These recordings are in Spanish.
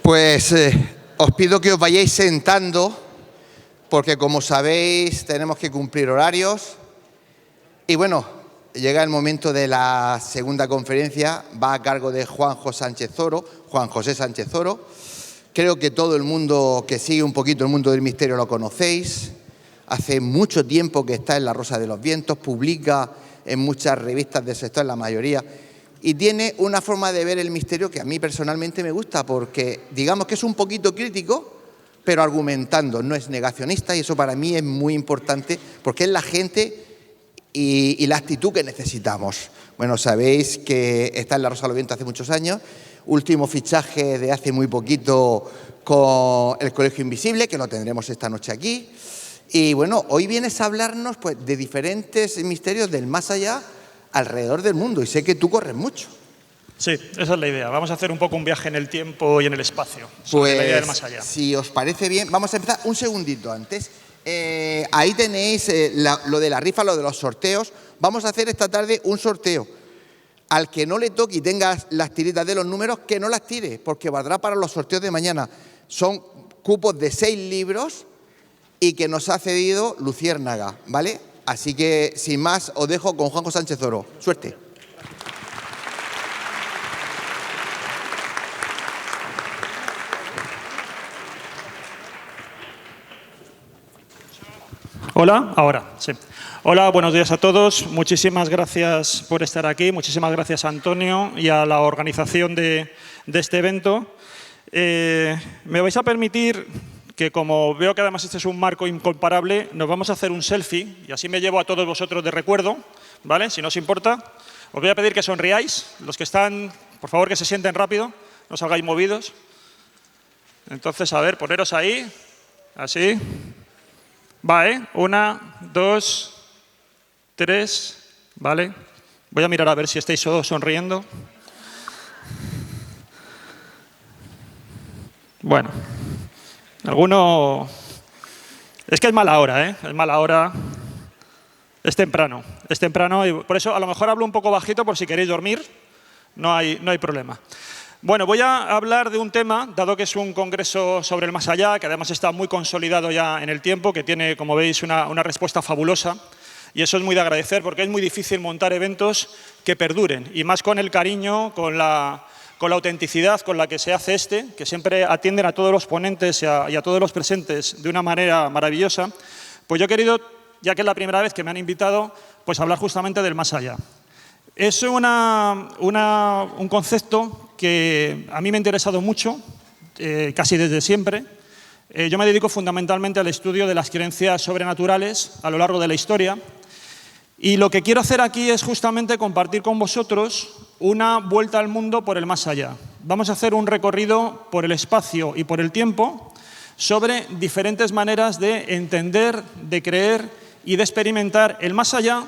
Pues os pido que os vayáis sentando, porque como sabéis tenemos que cumplir horarios. Y bueno, llega el momento de la segunda conferencia, va a cargo de Juan José Sánchez Oro. Creo que todo el mundo que sigue un poquito el mundo del misterio lo conocéis. Hace mucho tiempo que está en La Rosa de los Vientos, publica en muchas revistas del sector, la mayoría, y tiene una forma de ver el misterio que a mí personalmente me gusta, porque digamos que es un poquito crítico, pero argumentando, no es negacionista, y eso para mí es muy importante, porque es la gente y la actitud que necesitamos. Bueno, sabéis que está en La Rosa de los Vientos hace muchos años, último fichaje de hace muy poquito con el Colegio Invisible, que lo tendremos esta noche aquí. Y bueno, hoy vienes a hablarnos pues, de diferentes misterios del más allá alrededor del mundo, y sé que tú corres mucho. Sí, esa es la idea. Vamos a hacer un poco un viaje en el tiempo y en el espacio, sobre la idea del más allá. Si os parece bien, vamos a empezar un segundito antes. Ahí tenéis lo de la rifa, lo de los sorteos. Vamos a hacer esta tarde un sorteo. Al que no le toque y tenga las tiritas de los números, que no las tire, porque valdrá para los sorteos de mañana. Son cupos de 6 libros y que nos ha cedido Luciérnaga, ¿vale? Así que, sin más, os dejo con Juan José Sánchez Oro. Suerte. Hola, ahora, sí. Hola, buenos días a todos. Muchísimas gracias por estar aquí. Muchísimas gracias a Antonio y a la organización de este evento. Me vais a permitir que, como veo que además este es un marco incomparable, nos vamos a hacer un selfie y así me llevo a todos vosotros de recuerdo, ¿vale? Si no os importa. Os voy a pedir que sonriáis. Los que están, por favor, que se sienten rápido, no os hagáis movidos. Entonces, a ver, poneros ahí, así. Va, 1, 2, 3, ¿vale? Voy a mirar a ver si estáis todos sonriendo. Bueno, alguno... Es que es mala hora, ¿eh? Es mala hora. Es temprano y por eso a lo mejor hablo un poco bajito por si queréis dormir. No hay problema. Bueno, voy a hablar de un tema, dado que es un congreso sobre el más allá, que además está muy consolidado ya en el tiempo, que tiene, como veis, una respuesta fabulosa. Y eso es muy de agradecer, porque es muy difícil montar eventos que perduren. Y más con el cariño, con la autenticidad con la que se hace que siempre atienden a todos los ponentes y a todos los presentes de una manera maravillosa. Pues yo he querido, ya que es la primera vez que me han invitado, pues hablar justamente del más allá. Es un concepto que a mí me ha interesado mucho, casi desde siempre. Yo me dedico fundamentalmente al estudio de las creencias sobrenaturales a lo largo de la historia. Y lo que quiero hacer aquí es justamente compartir con vosotros una vuelta al mundo por el más allá. Vamos a hacer un recorrido por el espacio y por el tiempo sobre diferentes maneras de entender, de creer y de experimentar el más allá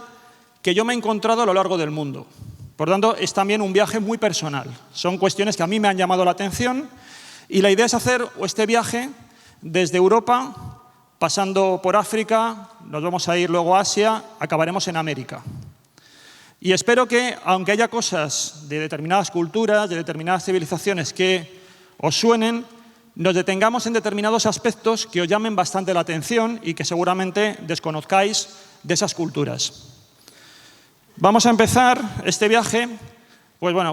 que yo me he encontrado a lo largo del mundo. Por tanto, es también un viaje muy personal. Son cuestiones que a mí me han llamado la atención y la idea es hacer este viaje desde Europa, pasando por África, nos vamos a ir luego a Asia, acabaremos en América. Y espero que, aunque haya cosas de determinadas culturas, de determinadas civilizaciones que os suenen, nos detengamos en determinados aspectos que os llamen bastante la atención y que seguramente desconozcáis de esas culturas. Vamos a empezar este viaje,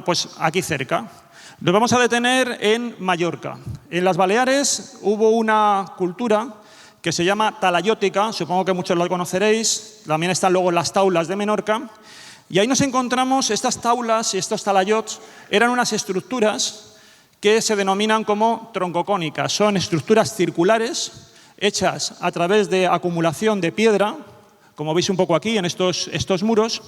pues aquí cerca. Nos vamos a detener en Mallorca. En las Baleares hubo una cultura que se llama talayótica, supongo que muchos la conoceréis, también están luego las taulas de Menorca, y ahí nos encontramos estas taulas y estos talayots, eran unas estructuras que se denominan como troncocónicas, son estructuras circulares hechas a través de acumulación de piedra, como veis un poco aquí en estos muros,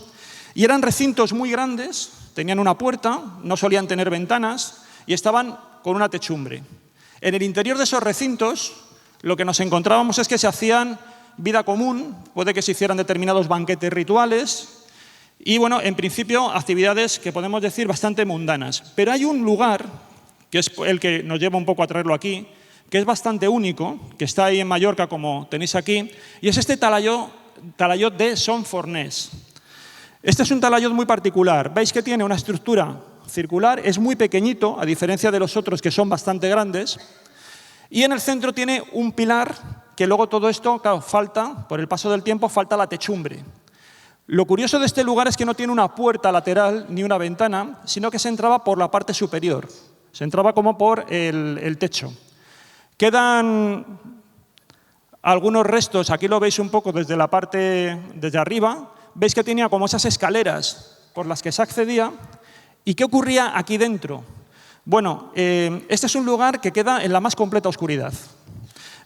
y eran recintos muy grandes, tenían una puerta, no solían tener ventanas y estaban con una techumbre. En el interior de esos recintos lo que nos encontrábamos es que se hacían vida común, puede que se hicieran determinados banquetes rituales y, bueno, en principio, actividades que podemos decir bastante mundanas. Pero hay un lugar, que es el que nos lleva un poco a traerlo aquí, que es bastante único, que está ahí en Mallorca, como tenéis aquí, y es este talayot de Son Fornés. Este es un talayot muy particular. Veis que tiene una estructura circular, es muy pequeñito, a diferencia de los otros que son bastante grandes, y en el centro tiene un pilar que luego todo esto, claro, falta, por el paso del tiempo, falta la techumbre. Lo curioso de este lugar es que no tiene una puerta lateral ni una ventana, sino que se entraba por la parte superior, se entraba como por el techo. Quedan algunos restos, aquí lo veis un poco desde la parte, desde arriba, veis que tenía como esas escaleras por las que se accedía. ¿Y qué ocurría aquí dentro? Bueno, este es un lugar que queda en la más completa oscuridad.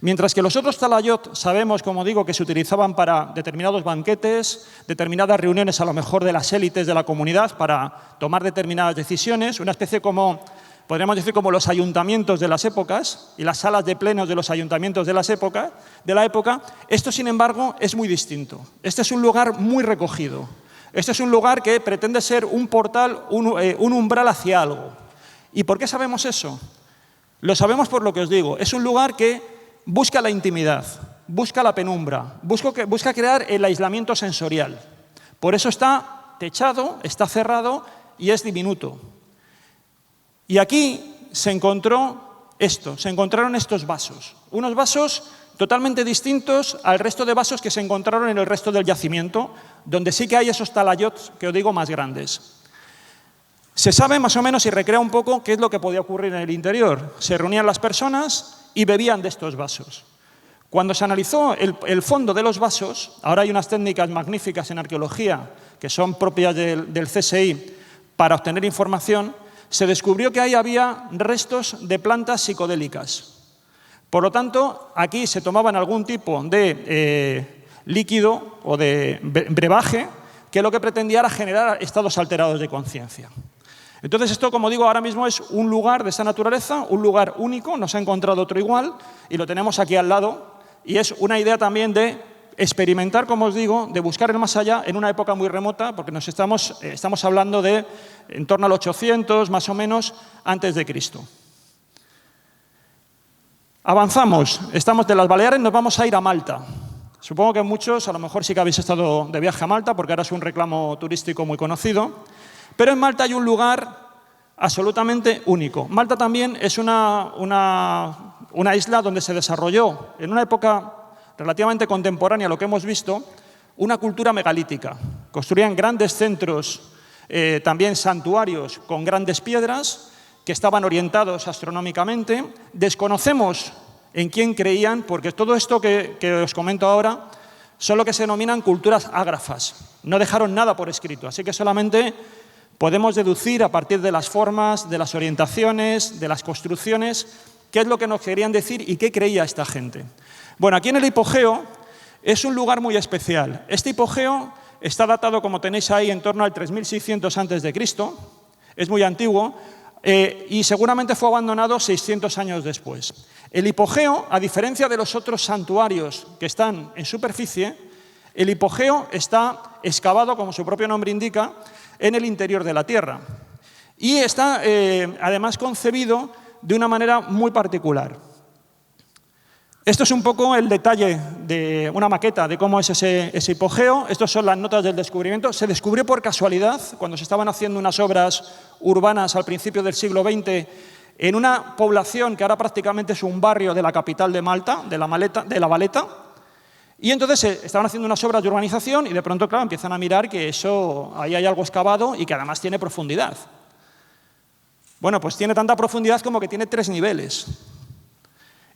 Mientras que los otros talayot sabemos, como digo, que se utilizaban para determinados banquetes, determinadas reuniones a lo mejor de las élites de la comunidad para tomar determinadas decisiones, una especie como, podríamos decir, como los ayuntamientos de las épocas y las salas de plenos de los ayuntamientos de la época, esto, sin embargo, es muy distinto. Este es un lugar muy recogido. Este es un lugar que pretende ser un portal, un umbral hacia algo. ¿Y por qué sabemos eso? Lo sabemos por lo que os digo. Es un lugar que busca la intimidad, busca la penumbra, busca crear el aislamiento sensorial. Por eso está techado, está cerrado y es diminuto. Y aquí se encontró esto, se encontraron estos vasos. Unos vasos totalmente distintos al resto de vasos que se encontraron en el resto del yacimiento, donde sí que hay esos talayots que os digo más grandes. Se sabe más o menos y recrea un poco qué es lo que podía ocurrir en el interior. Se reunían las personas y bebían de estos vasos. Cuando se analizó el fondo de los vasos, ahora hay unas técnicas magníficas en arqueología que son propias del CSI para obtener información, se descubrió que ahí había restos de plantas psicodélicas. Por lo tanto, aquí se tomaban algún tipo de líquido o de brebaje que lo que pretendía era generar estados alterados de conciencia. Entonces esto, como digo, ahora mismo es un lugar de esta naturaleza, un lugar único, no se ha encontrado otro igual y lo tenemos aquí al lado y es una idea también de experimentar, como os digo, de buscar el más allá en una época muy remota porque nos estamos hablando de en torno al 800, más o menos, antes de Cristo. Avanzamos, estamos de las Baleares, nos vamos a ir a Malta. Supongo que muchos, a lo mejor sí que habéis estado de viaje a Malta porque ahora es un reclamo turístico muy conocido. Pero en Malta hay un lugar absolutamente único. Malta también es una isla donde se desarrolló, en una época relativamente contemporánea a lo que hemos visto, una cultura megalítica. Construían grandes centros, también santuarios con grandes piedras, que estaban orientados astronómicamente. Desconocemos en quién creían, porque todo esto que os comento ahora son lo que se denominan culturas ágrafas. No dejaron nada por escrito, así que solamente podemos deducir a partir de las formas, de las orientaciones, de las construcciones, qué es lo que nos querían decir y qué creía esta gente. Bueno, aquí en el hipogeo es un lugar muy especial. Este hipogeo está datado, como tenéis ahí, en torno al 3600 a.C., es muy antiguo y seguramente fue abandonado 600 años después. El hipogeo, a diferencia de los otros santuarios que están en superficie, el hipogeo está excavado, como su propio nombre indica, en el interior de la tierra. Y está, además, concebido de una manera muy particular. Esto es un poco el detalle de una maqueta de cómo es ese hipogeo. Estas son las notas del descubrimiento. Se descubrió por casualidad, cuando se estaban haciendo unas obras urbanas al principio del siglo XX, en una población que ahora prácticamente es un barrio de la capital de Malta, de La Valeta. Y entonces estaban haciendo unas obras de urbanización y de pronto, claro, empiezan a mirar que ahí hay algo excavado y que además tiene profundidad. Bueno, pues tiene tanta profundidad como que tiene 3 niveles.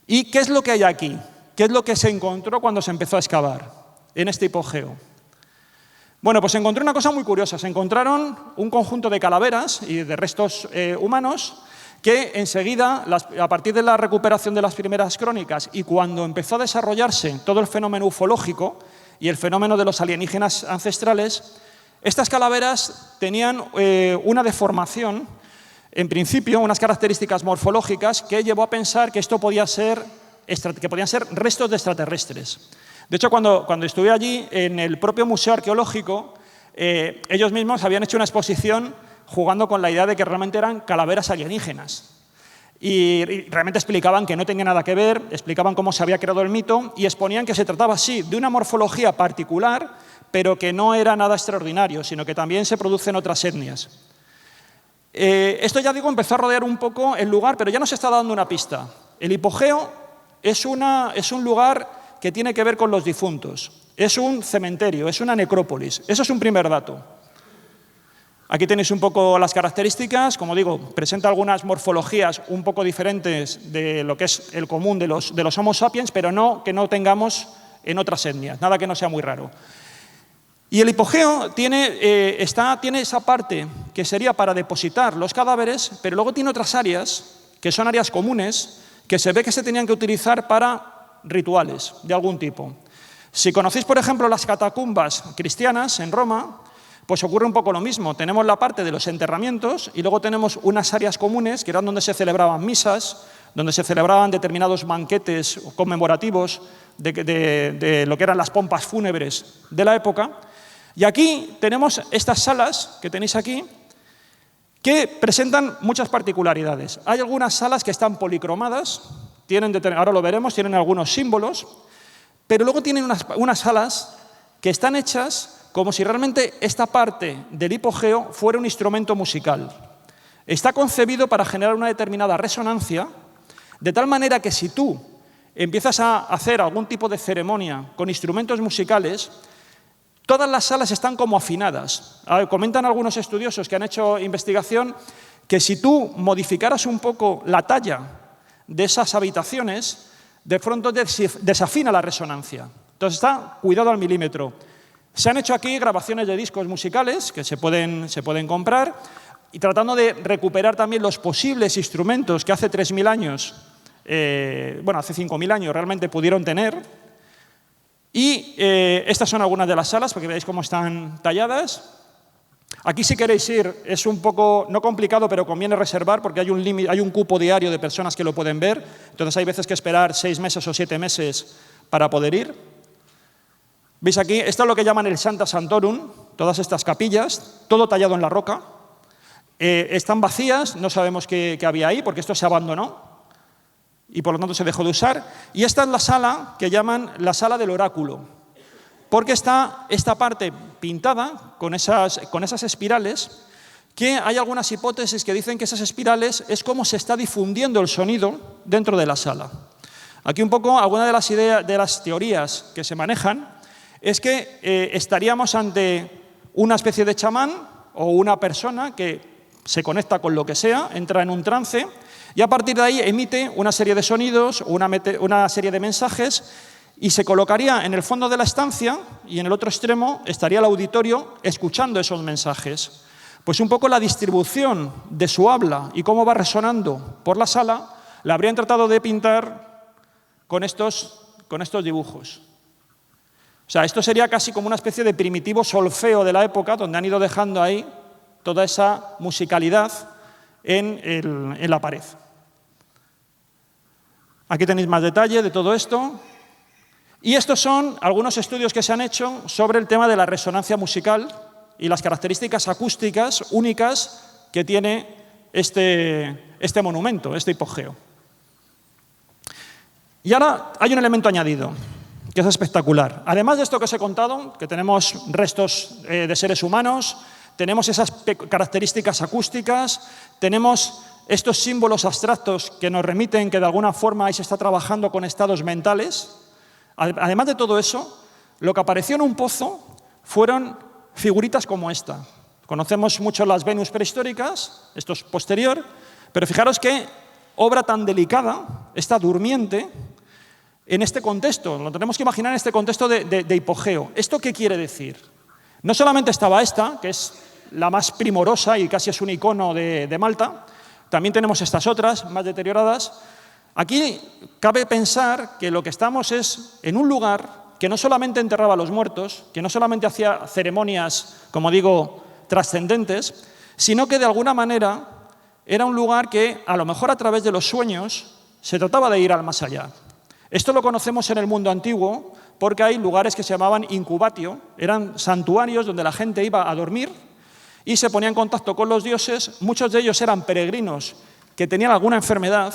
¿Y qué es lo que hay aquí? ¿Qué es lo que se encontró cuando se empezó a excavar en este hipogeo? Bueno, pues se encontró una cosa muy curiosa. Se encontraron un conjunto de calaveras y de restos humanos que enseguida, a partir de la recuperación de las primeras crónicas y cuando empezó a desarrollarse todo el fenómeno ufológico y el fenómeno de los alienígenas ancestrales, estas calaveras tenían una deformación, en principio, unas características morfológicas que llevó a pensar que esto podían ser restos de extraterrestres. De hecho, cuando estuve allí, en el propio Museo Arqueológico, ellos mismos habían hecho una exposición jugando con la idea de que realmente eran calaveras alienígenas. Y realmente explicaban que no tenía nada que ver, explicaban cómo se había creado el mito y exponían que se trataba, sí, de una morfología particular, pero que no era nada extraordinario, sino que también se produce en otras etnias. Esto, ya digo, empezó a rodear un poco el lugar, pero ya nos está dando una pista. El hipogeo es un lugar que tiene que ver con los difuntos. Es un cementerio, es una necrópolis. Eso es un primer dato. Aquí tenéis un poco las características. Como digo, presenta algunas morfologías un poco diferentes de lo que es el común de los Homo sapiens, pero que no tengamos en otras etnias, nada que no sea muy raro. Y el hipogeo tiene esa parte que sería para depositar los cadáveres, pero luego tiene otras áreas, que son áreas comunes, que se ve que se tenían que utilizar para rituales de algún tipo. Si conocéis, por ejemplo, las catacumbas cristianas en Roma, pues ocurre un poco lo mismo. Tenemos la parte de los enterramientos y luego tenemos unas áreas comunes, que eran donde se celebraban misas, donde se celebraban determinados banquetes conmemorativos de lo que eran las pompas fúnebres de la época. Y aquí tenemos estas salas que tenéis aquí, que presentan muchas particularidades. Hay algunas salas que están policromadas, ahora lo veremos, tienen algunos símbolos, pero luego tienen unas salas que están hechas como si realmente esta parte del hipogeo fuera un instrumento musical. Está concebido para generar una determinada resonancia, de tal manera que si tú empiezas a hacer algún tipo de ceremonia con instrumentos musicales, todas las salas están como afinadas. Comentan algunos estudiosos que han hecho investigación que si tú modificaras un poco la talla de esas habitaciones, de pronto desafina la resonancia. Entonces está cuidado al milímetro. Se han hecho aquí grabaciones de discos musicales que se pueden comprar y tratando de recuperar también los posibles instrumentos que hace 3.000 años, hace 5.000 años realmente pudieron tener. Y estas son algunas de las salas, para que veáis cómo están talladas. Aquí, si queréis ir, es un poco, no complicado, pero conviene reservar, porque hay un cupo diario de personas que lo pueden ver. Entonces hay veces que esperar 6 meses o 7 meses para poder ir. ¿Veis aquí? Esto es lo que llaman el Sancta Sanctorum, todas estas capillas, todo tallado en la roca. Están vacías, no sabemos qué había ahí, porque esto se abandonó y por lo tanto se dejó de usar. Y esta es la sala que llaman la sala del oráculo, porque está esta parte pintada con esas espirales, que hay algunas hipótesis que dicen que esas espirales es como se está difundiendo el sonido dentro de la sala. Aquí un poco alguna de las teorías que se manejan es que estaríamos ante una especie de chamán o una persona que se conecta con lo que sea, entra en un trance y a partir de ahí emite una serie de sonidos, una serie de mensajes y se colocaría en el fondo de la estancia y en el otro extremo estaría el auditorio escuchando esos mensajes. Pues un poco la distribución de su habla y cómo va resonando por la sala la habrían tratado de pintar con estos dibujos. O sea, esto sería casi como una especie de primitivo solfeo de la época, donde han ido dejando ahí toda esa musicalidad en la pared. Aquí tenéis más detalle de todo esto. Y estos son algunos estudios que se han hecho sobre el tema de la resonancia musical y las características acústicas únicas que tiene este monumento, este hipogeo. Y ahora hay un elemento añadido, que es espectacular. Además de esto que os he contado, que tenemos restos de seres humanos, tenemos esas características acústicas, tenemos estos símbolos abstractos que nos remiten que de alguna forma ahí se está trabajando con estados mentales. Además de todo eso, lo que apareció en un pozo fueron figuritas como esta. Conocemos mucho las Venus prehistóricas, esto es posterior, pero fijaros qué obra tan delicada, esta durmiente, en este contexto, lo tenemos que imaginar en este contexto de hipogeo. ¿Esto qué quiere decir? No solamente estaba esta, que es la más primorosa y casi es un icono de Malta, también tenemos estas otras, más deterioradas. Aquí cabe pensar que lo que estamos es en un lugar que no solamente enterraba a los muertos, que no solamente hacía ceremonias, como digo, trascendentes, sino que de alguna manera era un lugar que, a lo mejor a través de los sueños, se trataba de ir al más allá. Esto lo conocemos en el mundo antiguo porque hay lugares que se llamaban incubatio, eran santuarios donde la gente iba a dormir y se ponía en contacto con los dioses. Muchos de ellos eran peregrinos que tenían alguna enfermedad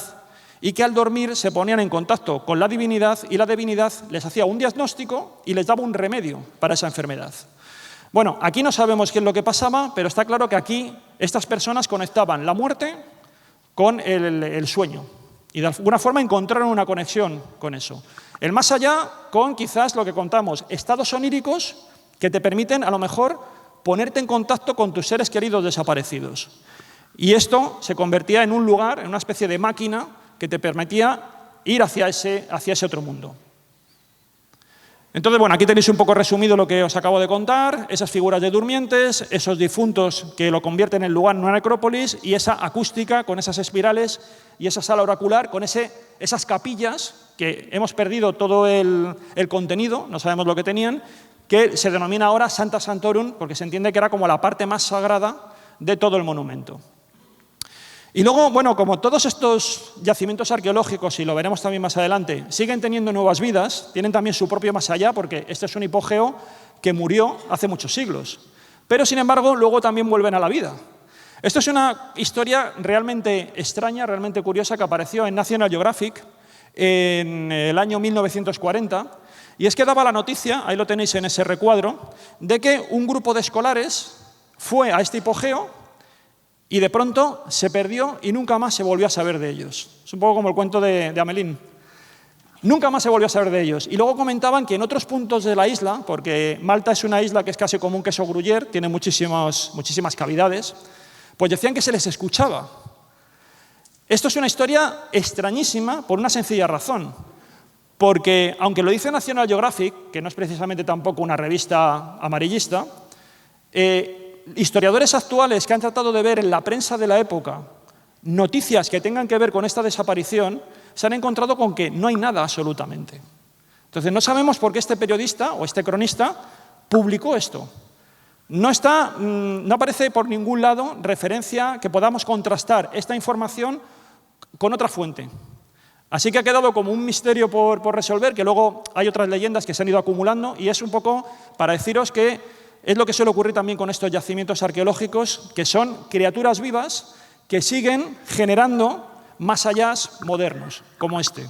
y que al dormir se ponían en contacto con la divinidad y la divinidad les hacía un diagnóstico y les daba un remedio para esa enfermedad. Bueno, aquí no sabemos qué es lo que pasaba, pero está claro que aquí estas personas conectaban la muerte con el sueño y de alguna forma encontraron una conexión con eso. El más allá con quizás lo que contamos, estados oníricos que te permiten a lo mejor ponerte en contacto con tus seres queridos desaparecidos. Y esto se convertía en un lugar, en una especie de máquina que te permitía ir hacia ese otro mundo. Entonces, bueno, aquí tenéis un poco resumido lo que os acabo de contar, esas figuras de durmientes, esos difuntos que lo convierten en lugar en una necrópolis y esa acústica con esas espirales y esa sala oracular con esas capillas que hemos perdido todo el contenido, no sabemos lo que tenían, que se denomina ahora Sancta Sanctorum porque se entiende que era como la parte más sagrada de todo el monumento. Y luego, bueno, como todos estos yacimientos arqueológicos, y lo veremos también más adelante, siguen teniendo nuevas vidas, tienen también su propio más allá, porque este es un hipogeo que murió hace muchos siglos. Pero, sin embargo, luego también vuelven a la vida. Esto es una historia realmente extraña, realmente curiosa, que apareció en National Geographic en el año 1940, y es que daba la noticia, ahí lo tenéis en ese recuadro, de que un grupo de escolares fue a este hipogeo y de pronto se perdió y nunca más se volvió a saber de ellos. Es un poco como el cuento de Amelín. Nunca más se volvió a saber de ellos. Y luego comentaban que en otros puntos de la isla, porque Malta es una isla que es casi como un queso gruyère, tiene muchísimas cavidades, pues decían que se les escuchaba. Esto es una historia extrañísima por una sencilla razón. Porque, aunque lo dice National Geographic, que no es precisamente tampoco una revista amarillista, historiadores actuales que han tratado de ver en la prensa de la época noticias que tengan que ver con esta desaparición, se han encontrado con que no hay nada absolutamente. Entonces, no sabemos por qué este periodista o este cronista publicó esto. No aparece por ningún lado referencia que podamos contrastar esta información con otra fuente. Así que ha quedado como un misterio por resolver, que luego hay otras leyendas que se han ido acumulando, y es un poco para deciros que es lo que suele ocurrir también con estos yacimientos arqueológicos, que son criaturas vivas que siguen generando más allá modernos, como este.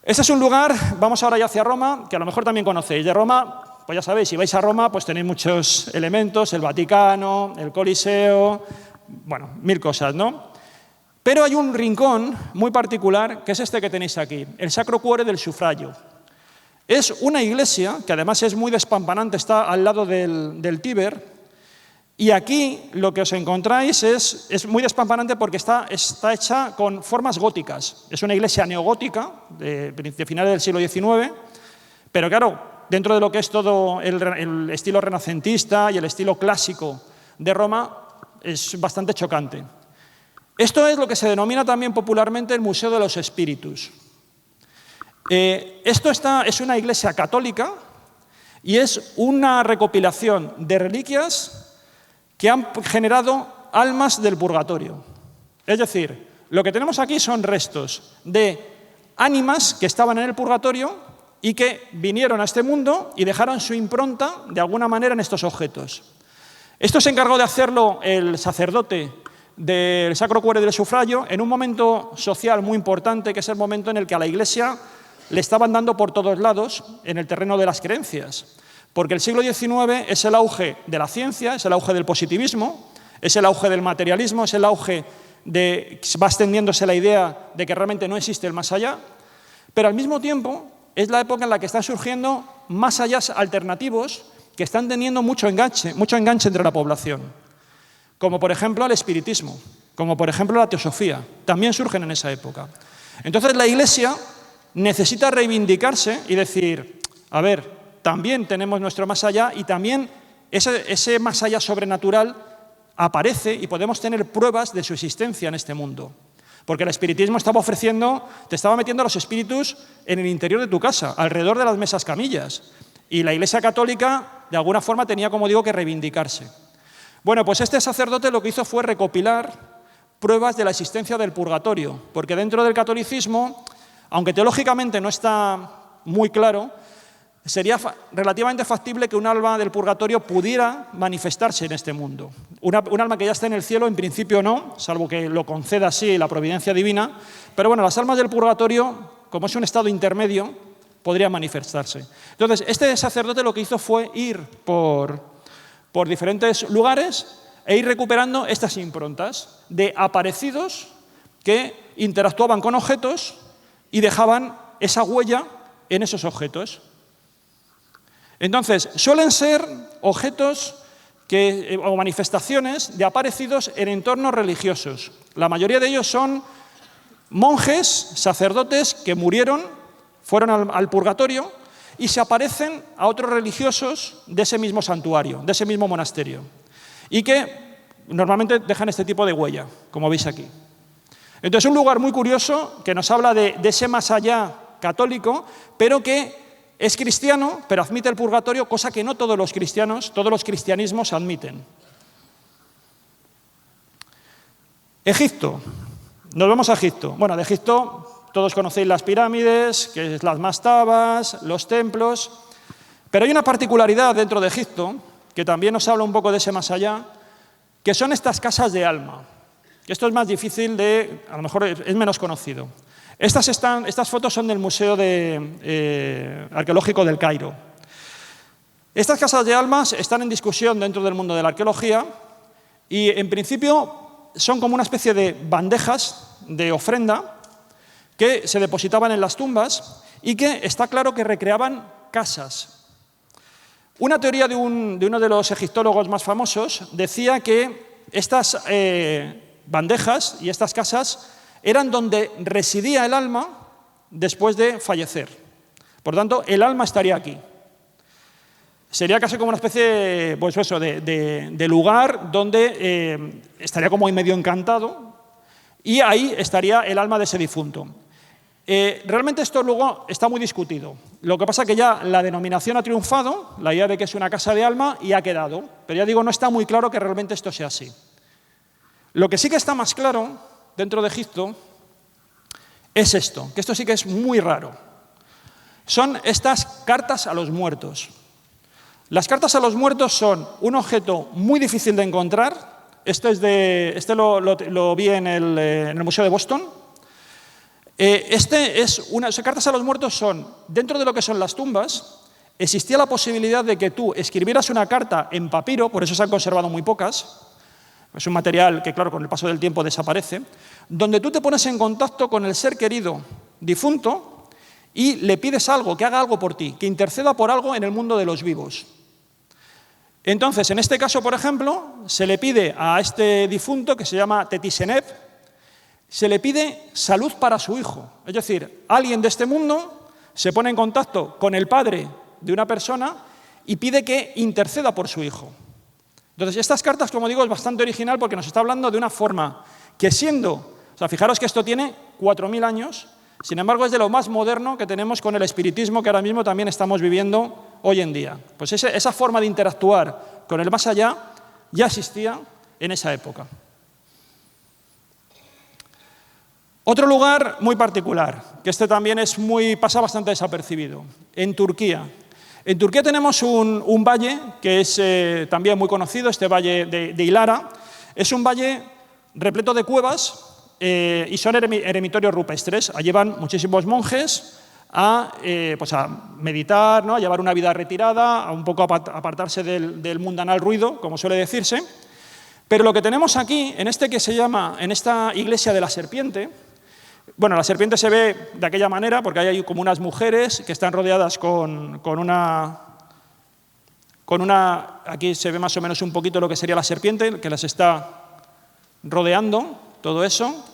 Este es un lugar, vamos ahora ya hacia Roma, que a lo mejor también conocéis. De Roma, pues ya sabéis, si vais a Roma, pues tenéis muchos elementos, el Vaticano, el Coliseo, bueno, mil cosas, ¿no? Pero hay un rincón muy particular, que es este que tenéis aquí, el Sacro Cuore del Sufragio. Es una iglesia, que además es muy despampanante, está al lado del Tíber, y aquí lo que os encontráis es muy despampanante porque está hecha con formas góticas. Es una iglesia neogótica, de finales del siglo XIX, pero claro, dentro de lo que es todo el estilo renacentista y el estilo clásico de Roma, es bastante chocante. Esto es lo que se denomina también popularmente el Museo de los Espíritus. Esto es una iglesia católica y es una recopilación de reliquias que han generado almas del purgatorio. Es decir, lo que tenemos aquí son restos de ánimas que estaban en el purgatorio y que vinieron a este mundo y dejaron su impronta de alguna manera en estos objetos. Esto se encargó de hacerlo el sacerdote del Sacro Cuore del Sufragio en un momento social muy importante, que es el momento en el que a la Iglesia le estaban dando por todos lados en el terreno de las creencias. Porque el siglo XIX es el auge de la ciencia, es el auge del positivismo, es el auge del materialismo, es el auge de va extendiéndose la idea de que realmente no existe el más allá, pero al mismo tiempo es la época en la que están surgiendo más allá alternativos que están teniendo mucho enganche entre la población, como por ejemplo el espiritismo, como por ejemplo la teosofía, también surgen en esa época. Entonces la Iglesia necesita reivindicarse y decir, a ver, también tenemos nuestro más allá y también ese más allá sobrenatural aparece y podemos tener pruebas de su existencia en este mundo. Porque el espiritismo te estaba metiendo a los espíritus en el interior de tu casa, alrededor de las mesas camillas. Y la Iglesia Católica, de alguna forma, tenía, como digo, que reivindicarse. Bueno, pues este sacerdote lo que hizo fue recopilar pruebas de la existencia del purgatorio, porque dentro del catolicismo, aunque teológicamente no está muy claro, sería relativamente factible que un alma del purgatorio pudiera manifestarse en este mundo. Un alma que ya está en el cielo, en principio no, salvo que lo conceda así la providencia divina, pero bueno, las almas del purgatorio, como es un estado intermedio, podrían manifestarse. Entonces, este sacerdote lo que hizo fue ir por diferentes lugares e ir recuperando estas improntas de aparecidos que interactuaban con objetos y dejaban esa huella en esos objetos. Entonces, suelen ser objetos o manifestaciones de aparecidos en entornos religiosos. La mayoría de ellos son monjes, sacerdotes que murieron, fueron al purgatorio y se aparecen a otros religiosos de ese mismo santuario, de ese mismo monasterio, y que normalmente dejan este tipo de huella, como veis aquí. Entonces, un lugar muy curioso que nos habla de ese más allá católico, pero que es cristiano, pero admite el purgatorio, cosa que no todos los cristianos, todos los cristianismos admiten. Egipto. Nos vamos a Egipto. Bueno, de Egipto todos conocéis las pirámides, que es las mastabas, los templos, pero hay una particularidad dentro de Egipto, que también nos habla un poco de ese más allá, que son estas casas de alma. Esto es más difícil a lo mejor es menos conocido. Estas fotos son del Museo Arqueológico del Cairo. Estas casas de almas están en discusión dentro del mundo de la arqueología y, en principio, son como una especie de bandejas de ofrenda que se depositaban en las tumbas y que está claro que recreaban casas. Una teoría de uno de los egiptólogos más famosos decía que estas bandejas y estas casas eran donde residía el alma después de fallecer. Por tanto, el alma estaría aquí. Sería casi como una especie pues eso, de lugar donde estaría como medio encantado y ahí estaría el alma de ese difunto. Realmente esto luego está muy discutido. Lo que pasa es que ya la denominación ha triunfado, la idea de que es una casa de alma, y ha quedado. Pero ya digo, no está muy claro que realmente esto sea así. Lo que sí que está más claro dentro de Egipto es esto, que esto sí que es muy raro. Son estas cartas a los muertos. Las cartas a los muertos son un objeto muy difícil de encontrar. Este lo vi en el Museo de Boston. Cartas a los muertos son, dentro de lo que son las tumbas, existía la posibilidad de que tú escribieras una carta en papiro, por eso se han conservado muy pocas. Es un material que, claro, con el paso del tiempo desaparece, donde tú te pones en contacto con el ser querido difunto y le pides algo, que haga algo por ti, que interceda por algo en el mundo de los vivos. Entonces, en este caso, por ejemplo, se le pide a este difunto, que se llama Tetisenep, se le pide salud para su hijo. Es decir, alguien de este mundo se pone en contacto con el padre de una persona y pide que interceda por su hijo. Entonces, estas cartas, como digo, es bastante original porque nos está hablando de una forma que fijaros que esto tiene 4.000 años, sin embargo, es de lo más moderno que tenemos con el espiritismo que ahora mismo también estamos viviendo hoy en día. Pues esa forma de interactuar con el más allá ya existía en esa época. Otro lugar muy particular, que este también pasa bastante desapercibido, en Turquía. En Turquía tenemos un valle que es también muy conocido, este valle de Ilara. Es un valle repleto de cuevas y son eremitorios rupestres. Allí van muchísimos monjes a meditar, ¿no? A llevar una vida retirada, a un poco apartarse del mundanal ruido, como suele decirse. Pero lo que tenemos aquí, en esta iglesia de la serpiente, bueno, la serpiente se ve de aquella manera porque hay como unas mujeres que están rodeadas con una... Aquí se ve más o menos un poquito lo que sería la serpiente, que las está rodeando, todo eso.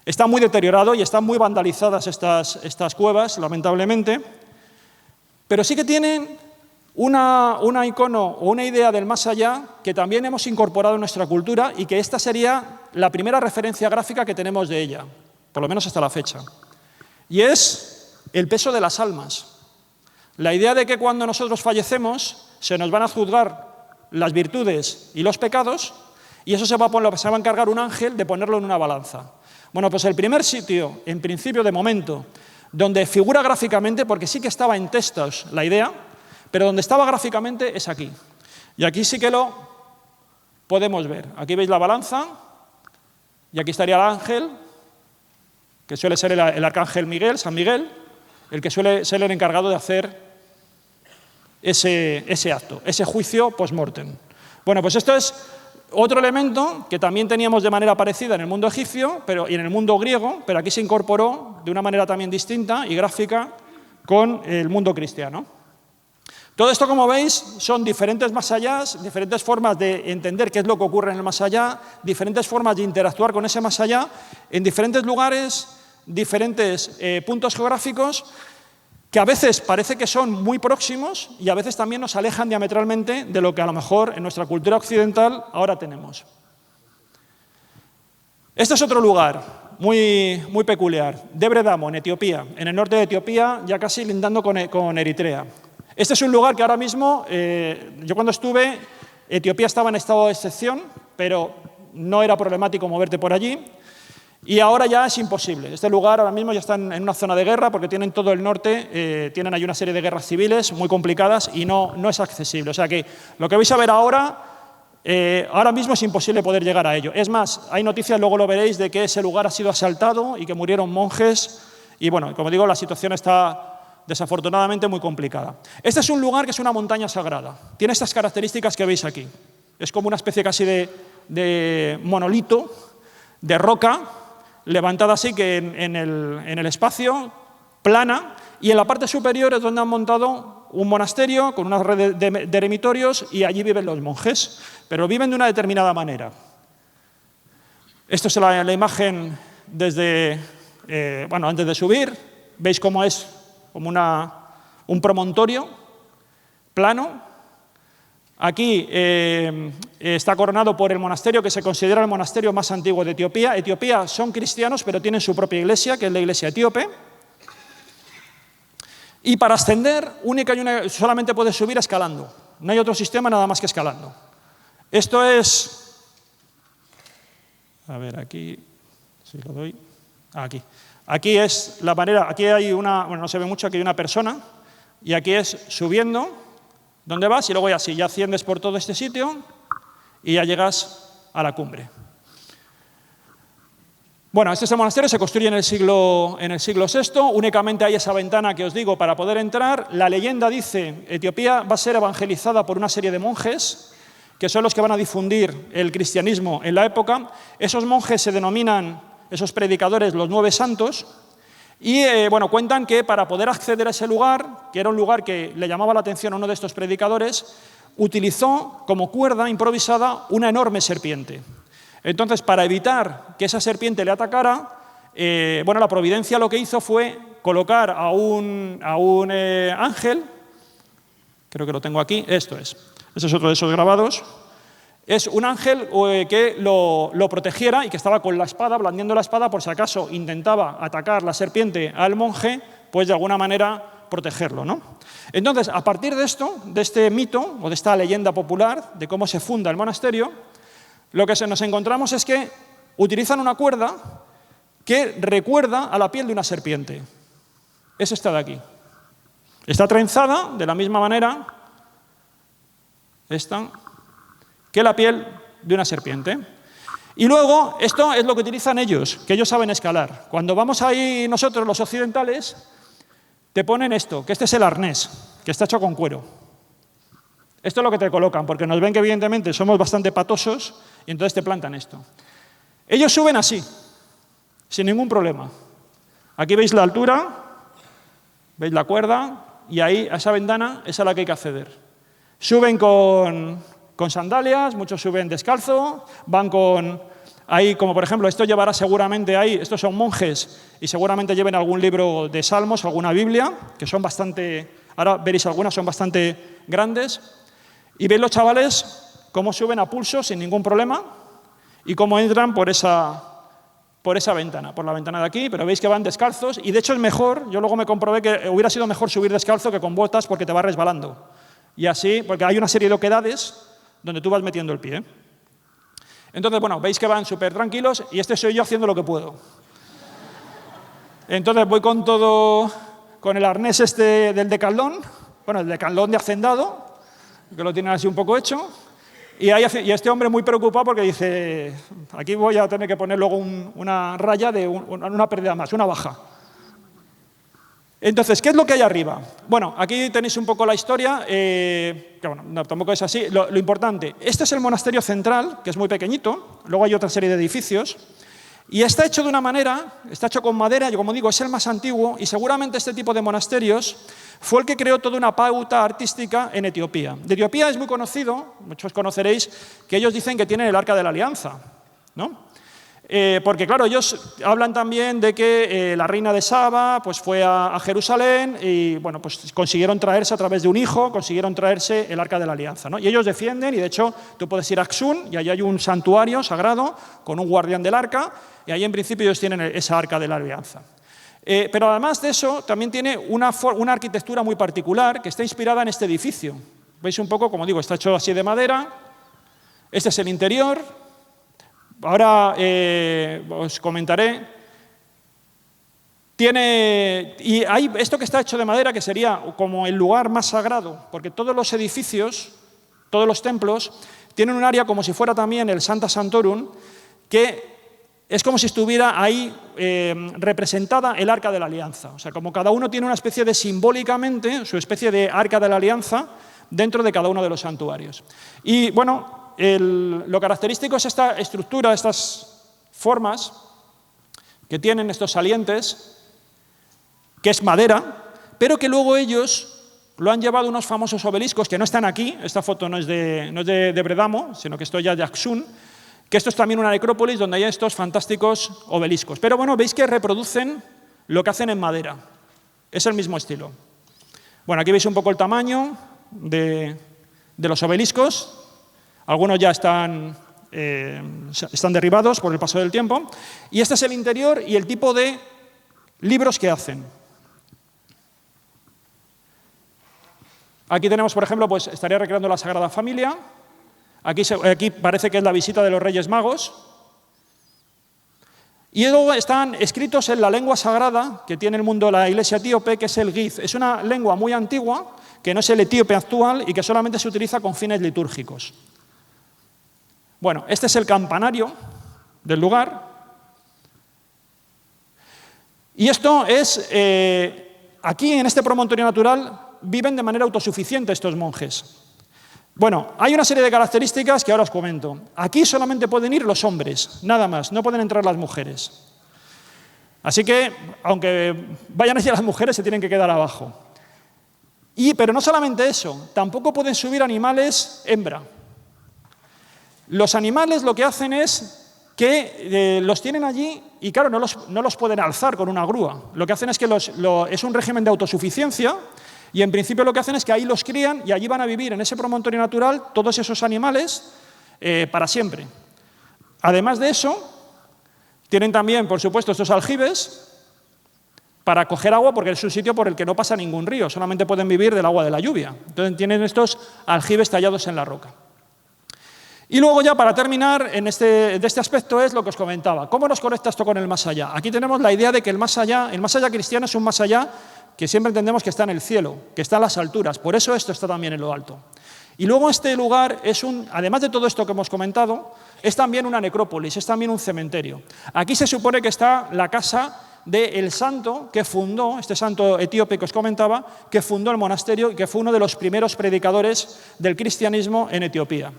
Está muy deteriorado y están muy vandalizadas estas cuevas, lamentablemente. Pero sí que tienen una icono o una idea del más allá que también hemos incorporado en nuestra cultura y que esta sería la primera referencia gráfica que tenemos de ella, por lo menos hasta la fecha. Y es el peso de las almas. La idea de que cuando nosotros fallecemos se nos van a juzgar las virtudes y los pecados y eso se va a encargar un ángel de ponerlo en una balanza. Bueno, pues el primer sitio, en principio de momento, donde figura gráficamente, porque sí que estaba en textos la idea, pero donde estaba gráficamente es aquí. Y aquí sí que lo podemos ver. Aquí veis la balanza y aquí estaría el ángel, que suele ser el arcángel Miguel, San Miguel, el que suele ser el encargado de hacer ese acto, ese juicio post-mortem. Bueno, pues esto es otro elemento que también teníamos de manera parecida en el mundo egipcio y en el mundo griego, pero aquí se incorporó de una manera también distinta y gráfica con el mundo cristiano. Todo esto, como veis, son diferentes más allá, diferentes formas de entender qué es lo que ocurre en el más allá, diferentes formas de interactuar con ese más allá, en diferentes lugares, diferentes puntos geográficos, que a veces parece que son muy próximos y a veces también nos alejan diametralmente de lo que a lo mejor en nuestra cultura occidental ahora tenemos. Este es otro lugar muy peculiar, Debre Damo, en Etiopía, en el norte de Etiopía, ya casi lindando con Eritrea. Este es un lugar que ahora mismo, yo cuando estuve, Etiopía estaba en estado de excepción, pero no era problemático moverte por allí. Y ahora ya es imposible. Este lugar ahora mismo ya está en una zona de guerra porque tienen todo el norte, tienen ahí una serie de guerras civiles muy complicadas y no es accesible. O sea que lo que vais a ver ahora mismo es imposible poder llegar a ello. Es más, hay noticias, luego lo veréis, de que ese lugar ha sido asaltado y que murieron monjes. Y bueno, como digo, la situación está desafortunadamente muy complicada. Este es un lugar que es una montaña sagrada. Tiene estas características que veis aquí. Es como una especie casi de monolito, de roca, levantada así que en el espacio, plana, y en la parte superior es donde han montado un monasterio con una red de eremitorios y allí viven los monjes, pero viven de una determinada manera. Esto es la imagen desde, antes de subir, veis cómo es como un promontorio plano. Aquí está coronado por el monasterio que se considera el monasterio más antiguo de Etiopía. Etiopía son cristianos, pero tienen su propia iglesia, que es la iglesia etíope. Y para ascender, solamente puedes subir escalando. No hay otro sistema nada más que escalando. Esto es... A ver, aquí... Si lo doy... Aquí. Aquí es la manera... Aquí hay una... Bueno, no se ve mucho, aquí hay una persona. Y aquí es subiendo... ¿Dónde vas? Y luego ya así, ya asciendes por todo este sitio y ya llegas a la cumbre. Bueno, este monasterio se construye en el siglo VI, únicamente hay esa ventana que os digo para poder entrar. La leyenda dice, Etiopía va a ser evangelizada por una serie de monjes, que son los que van a difundir el cristianismo en la época. Esos monjes se denominan, esos predicadores, los 9 santos. Y cuentan que para poder acceder a ese lugar, que era un lugar que le llamaba la atención a uno de estos predicadores, utilizó como cuerda improvisada una enorme serpiente. Entonces, para evitar que esa serpiente le atacara, la providencia lo que hizo fue colocar a un ángel, creo que lo tengo aquí, esto es otro de esos grabados. Es un ángel que lo protegiera y que estaba con la espada, blandiendo la espada, por si acaso intentaba atacar la serpiente al monje, pues de alguna manera protegerlo, ¿no? Entonces, a partir de esto, de este mito o de esta leyenda popular de cómo se funda el monasterio, lo que nos encontramos es que utilizan una cuerda que recuerda a la piel de una serpiente. Es esta de aquí. Está trenzada de la misma manera, que la piel de una serpiente. Y luego, esto es lo que utilizan ellos, que ellos saben escalar. Cuando vamos ahí nosotros, los occidentales, te ponen esto, que este es el arnés, que está hecho con cuero. Esto es lo que te colocan, porque nos ven que evidentemente somos bastante patosos y entonces te plantan esto. Ellos suben así, sin ningún problema. Aquí veis la altura, veis la cuerda, y ahí, a esa ventana, es a la que hay que acceder. Suben con sandalias, muchos suben descalzo, van ahí, como por ejemplo, esto llevará seguramente ahí, estos son monjes y seguramente lleven algún libro de salmos, alguna Biblia, que son bastante, ahora veréis algunas, son bastante grandes, y veis los chavales cómo suben a pulso sin ningún problema y cómo entran por esa ventana, por la ventana de aquí, pero veis que van descalzos y de hecho es mejor, yo luego me comprobé que hubiera sido mejor subir descalzo que con botas porque te va resbalando. Y así, porque hay una serie de oquedades donde tú vas metiendo el pie. Entonces, veis que van súper tranquilos y este soy yo haciendo lo que puedo. Entonces voy con el arnés del decaldón, el decaldón de hacendado, que lo tienen así un poco hecho, y este hombre muy preocupado porque dice, aquí voy a tener que poner luego una raya de una pérdida más, una baja. Entonces, ¿qué es lo que hay arriba? Bueno, aquí tenéis un poco la historia, que bueno, no, tampoco es así. Lo importante, este es el monasterio central, que es muy pequeñito, luego hay otra serie de edificios, y está hecho de una manera, está hecho con madera, yo como digo, es el más antiguo, y seguramente este tipo de monasterios fue el que creó toda una pauta artística en Etiopía. De Etiopía es muy conocido, muchos conoceréis, que ellos dicen que tienen el Arca de la Alianza, ¿no? Porque, claro, ellos hablan también de que la reina de Saba pues, fue a Jerusalén y bueno, pues, consiguieron traerse a través de un hijo, consiguieron traerse el Arca de la Alianza, ¿no? Y ellos defienden, y de hecho tú puedes ir a Axum y allí hay un santuario sagrado con un guardián del Arca y ahí en principio ellos tienen esa Arca de la Alianza. Pero además de eso también tiene una arquitectura muy particular que está inspirada en este edificio. ¿Veis un poco? Como digo, está hecho así de madera, este es el interior. Ahora os comentaré. Y hay esto que está hecho de madera, que sería como el lugar más sagrado, porque todos los edificios, todos los templos, tienen un área como si fuera también el Sancta Sanctorum, que es como si estuviera ahí representada el Arca de la Alianza. O sea, como cada uno tiene una especie de, simbólicamente, su especie de Arca de la Alianza dentro de cada uno de los santuarios. Y bueno, lo característico es esta estructura, estas formas que tienen estos salientes, que es madera, pero que luego ellos lo han llevado a unos famosos obeliscos que no están aquí. Esta foto no es de Bredamo, sino que esto ya de Axum, que esto es también una necrópolis donde hay estos fantásticos obeliscos. Pero bueno, veis que reproducen lo que hacen en madera. Es el mismo estilo. Bueno, aquí veis un poco el tamaño de los obeliscos. Algunos ya están derribados por el paso del tiempo. Y este es el interior y el tipo de libros que hacen. Aquí tenemos, por ejemplo, pues estaría recreando la Sagrada Familia. Aquí parece que es la visita de los Reyes Magos. Y luego están escritos en la lengua sagrada que tiene el mundo, la Iglesia etíope, que es el Giz. Es una lengua muy antigua, que no es el etíope actual y que solamente se utiliza con fines litúrgicos. Bueno, este es el campanario del lugar. Y esto es, aquí en este promontorio natural, viven de manera autosuficiente estos monjes. Bueno, hay una serie de características que ahora os comento. Aquí solamente pueden ir los hombres, nada más, no pueden entrar las mujeres. Así que, aunque vayan allí las mujeres, se tienen que quedar abajo. Pero no solamente eso, tampoco pueden subir animales hembra. Los animales lo que hacen es que los tienen allí y, claro, no los pueden alzar con una grúa. Lo que hacen es que es un régimen de autosuficiencia y, en principio, lo que hacen es que ahí los crían y allí van a vivir en ese promontorio natural todos esos animales para siempre. Además de eso, tienen también, por supuesto, estos aljibes para coger agua porque es un sitio por el que no pasa ningún río, solamente pueden vivir del agua de la lluvia. Entonces tienen estos aljibes tallados en la roca. Y luego ya para terminar de este aspecto es lo que os comentaba. ¿Cómo nos conecta esto con el más allá? Aquí tenemos la idea de que el más allá cristiano es un más allá que siempre entendemos que está en el cielo, que está en las alturas. Por eso esto está también en lo alto. Y luego este lugar además de todo esto que hemos comentado, es también una necrópolis, es también un cementerio. Aquí se supone que está la casa del santo que fundó, este santo etíope que os comentaba, que fundó el monasterio y que fue uno de los primeros predicadores del cristianismo en Etiopía.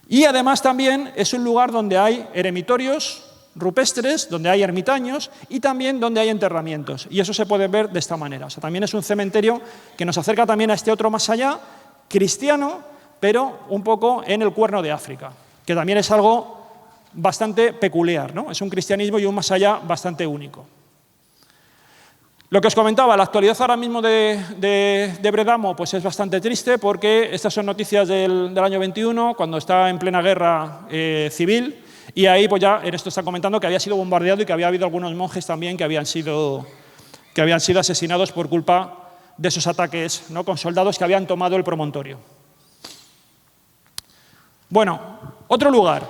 Y además también es un lugar donde hay eremitorios rupestres, donde hay ermitaños y también donde hay enterramientos. Y eso se puede ver de esta manera. O sea, también es un cementerio que nos acerca también a este otro más allá, cristiano, pero un poco en el Cuerno de África, que también es algo bastante peculiar, ¿no? Es un cristianismo y un más allá bastante único. Lo que os comentaba, la actualidad ahora mismo de Bredamo pues es bastante triste porque estas son noticias del año 21, cuando está en plena guerra civil, y ahí pues ya en esto está comentando que había sido bombardeado y que había habido algunos monjes también que habían sido asesinados por culpa de esos ataques, ¿no?, con soldados que habían tomado el promontorio. Bueno, otro lugar,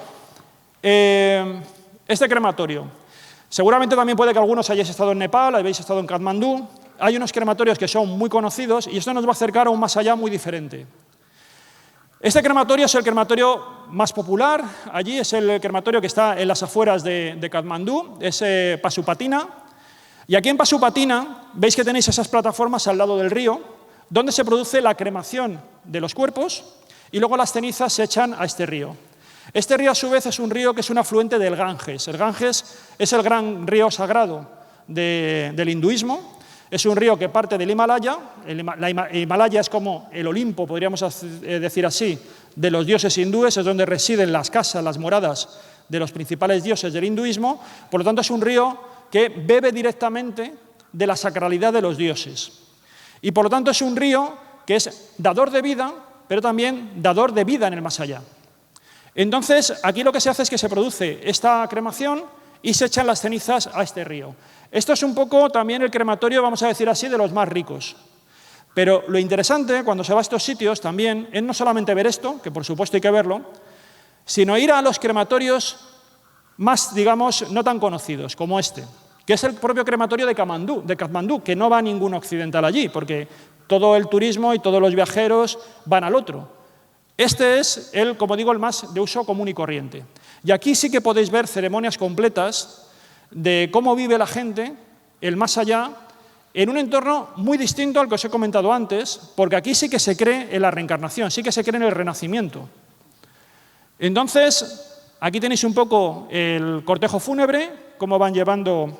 este crematorio. Seguramente también puede que algunos hayáis estado en Nepal, habéis estado en Katmandú. Hay unos crematorios que son muy conocidos y esto nos va a acercar a un más allá muy diferente. Este crematorio es el crematorio más popular. Allí es el crematorio que está en las afueras de Katmandú, es Pasupatina. Y aquí en Pasupatina veis que tenéis esas plataformas al lado del río, donde se produce la cremación de los cuerpos y luego las cenizas se echan a este río. Este río, a su vez, es un río que es un afluente del Ganges. El Ganges es el gran río sagrado del hinduismo. Es un río que parte del Himalaya. El Himalaya es como el Olimpo, podríamos decir así, de los dioses hindúes, es donde residen las casas, las moradas de los principales dioses del hinduismo. Por lo tanto, es un río que bebe directamente de la sacralidad de los dioses. Y por lo tanto es un río que es dador de vida, pero también dador de vida en el más allá. Entonces, aquí lo que se hace es que se produce esta cremación y se echan las cenizas a este río. Esto es un poco también el crematorio, vamos a decir así, de los más ricos. Pero lo interesante cuando se va a estos sitios también es no solamente ver esto, que por supuesto hay que verlo, sino ir a los crematorios más, digamos, no tan conocidos, como este, que es el propio crematorio de Katmandú, que no va ningún occidental allí, porque todo el turismo y todos los viajeros van al otro. Este es, como digo, el más de uso común y corriente. Y aquí sí que podéis ver ceremonias completas de cómo vive la gente, el más allá, en un entorno muy distinto al que os he comentado antes, porque aquí sí que se cree en la reencarnación, sí que se cree en el renacimiento. Entonces, aquí tenéis un poco el cortejo fúnebre, cómo van llevando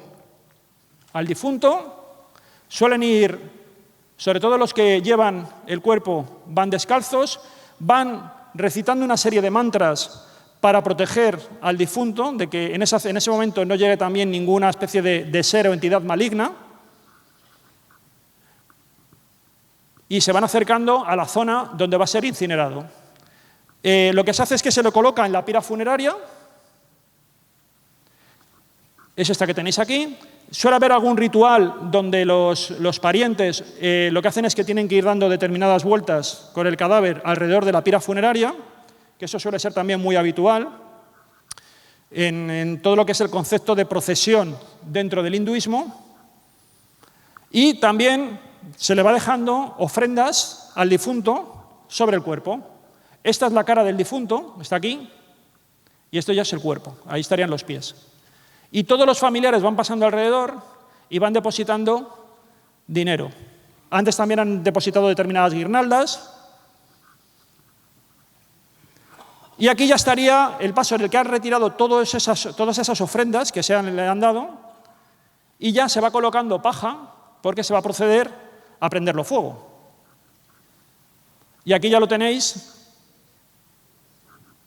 al difunto. Suelen ir, sobre todo los que llevan el cuerpo, van descalzos, van recitando una serie de mantras para proteger al difunto, de que en ese momento no llegue también ninguna especie de ser o entidad maligna. Y se van acercando a la zona donde va a ser incinerado. Lo que se hace es que se lo coloca en la pira funeraria. Es esta que tenéis aquí. Suele haber algún ritual donde los parientes lo que hacen es que tienen que ir dando determinadas vueltas con el cadáver alrededor de la pira funeraria, que eso suele ser también muy habitual en todo lo que es el concepto de procesión dentro del hinduismo. Y también se le va dejando ofrendas al difunto sobre el cuerpo. Esta es la cara del difunto, está aquí, y esto ya es el cuerpo, ahí estarían los pies. Y todos los familiares van pasando alrededor y van depositando dinero. Antes también han depositado determinadas guirnaldas. Y aquí ya estaría el paso en el que han retirado todas esas ofrendas que le han dado y ya se va colocando paja porque se va a proceder a prenderlo fuego. Y aquí ya lo tenéis.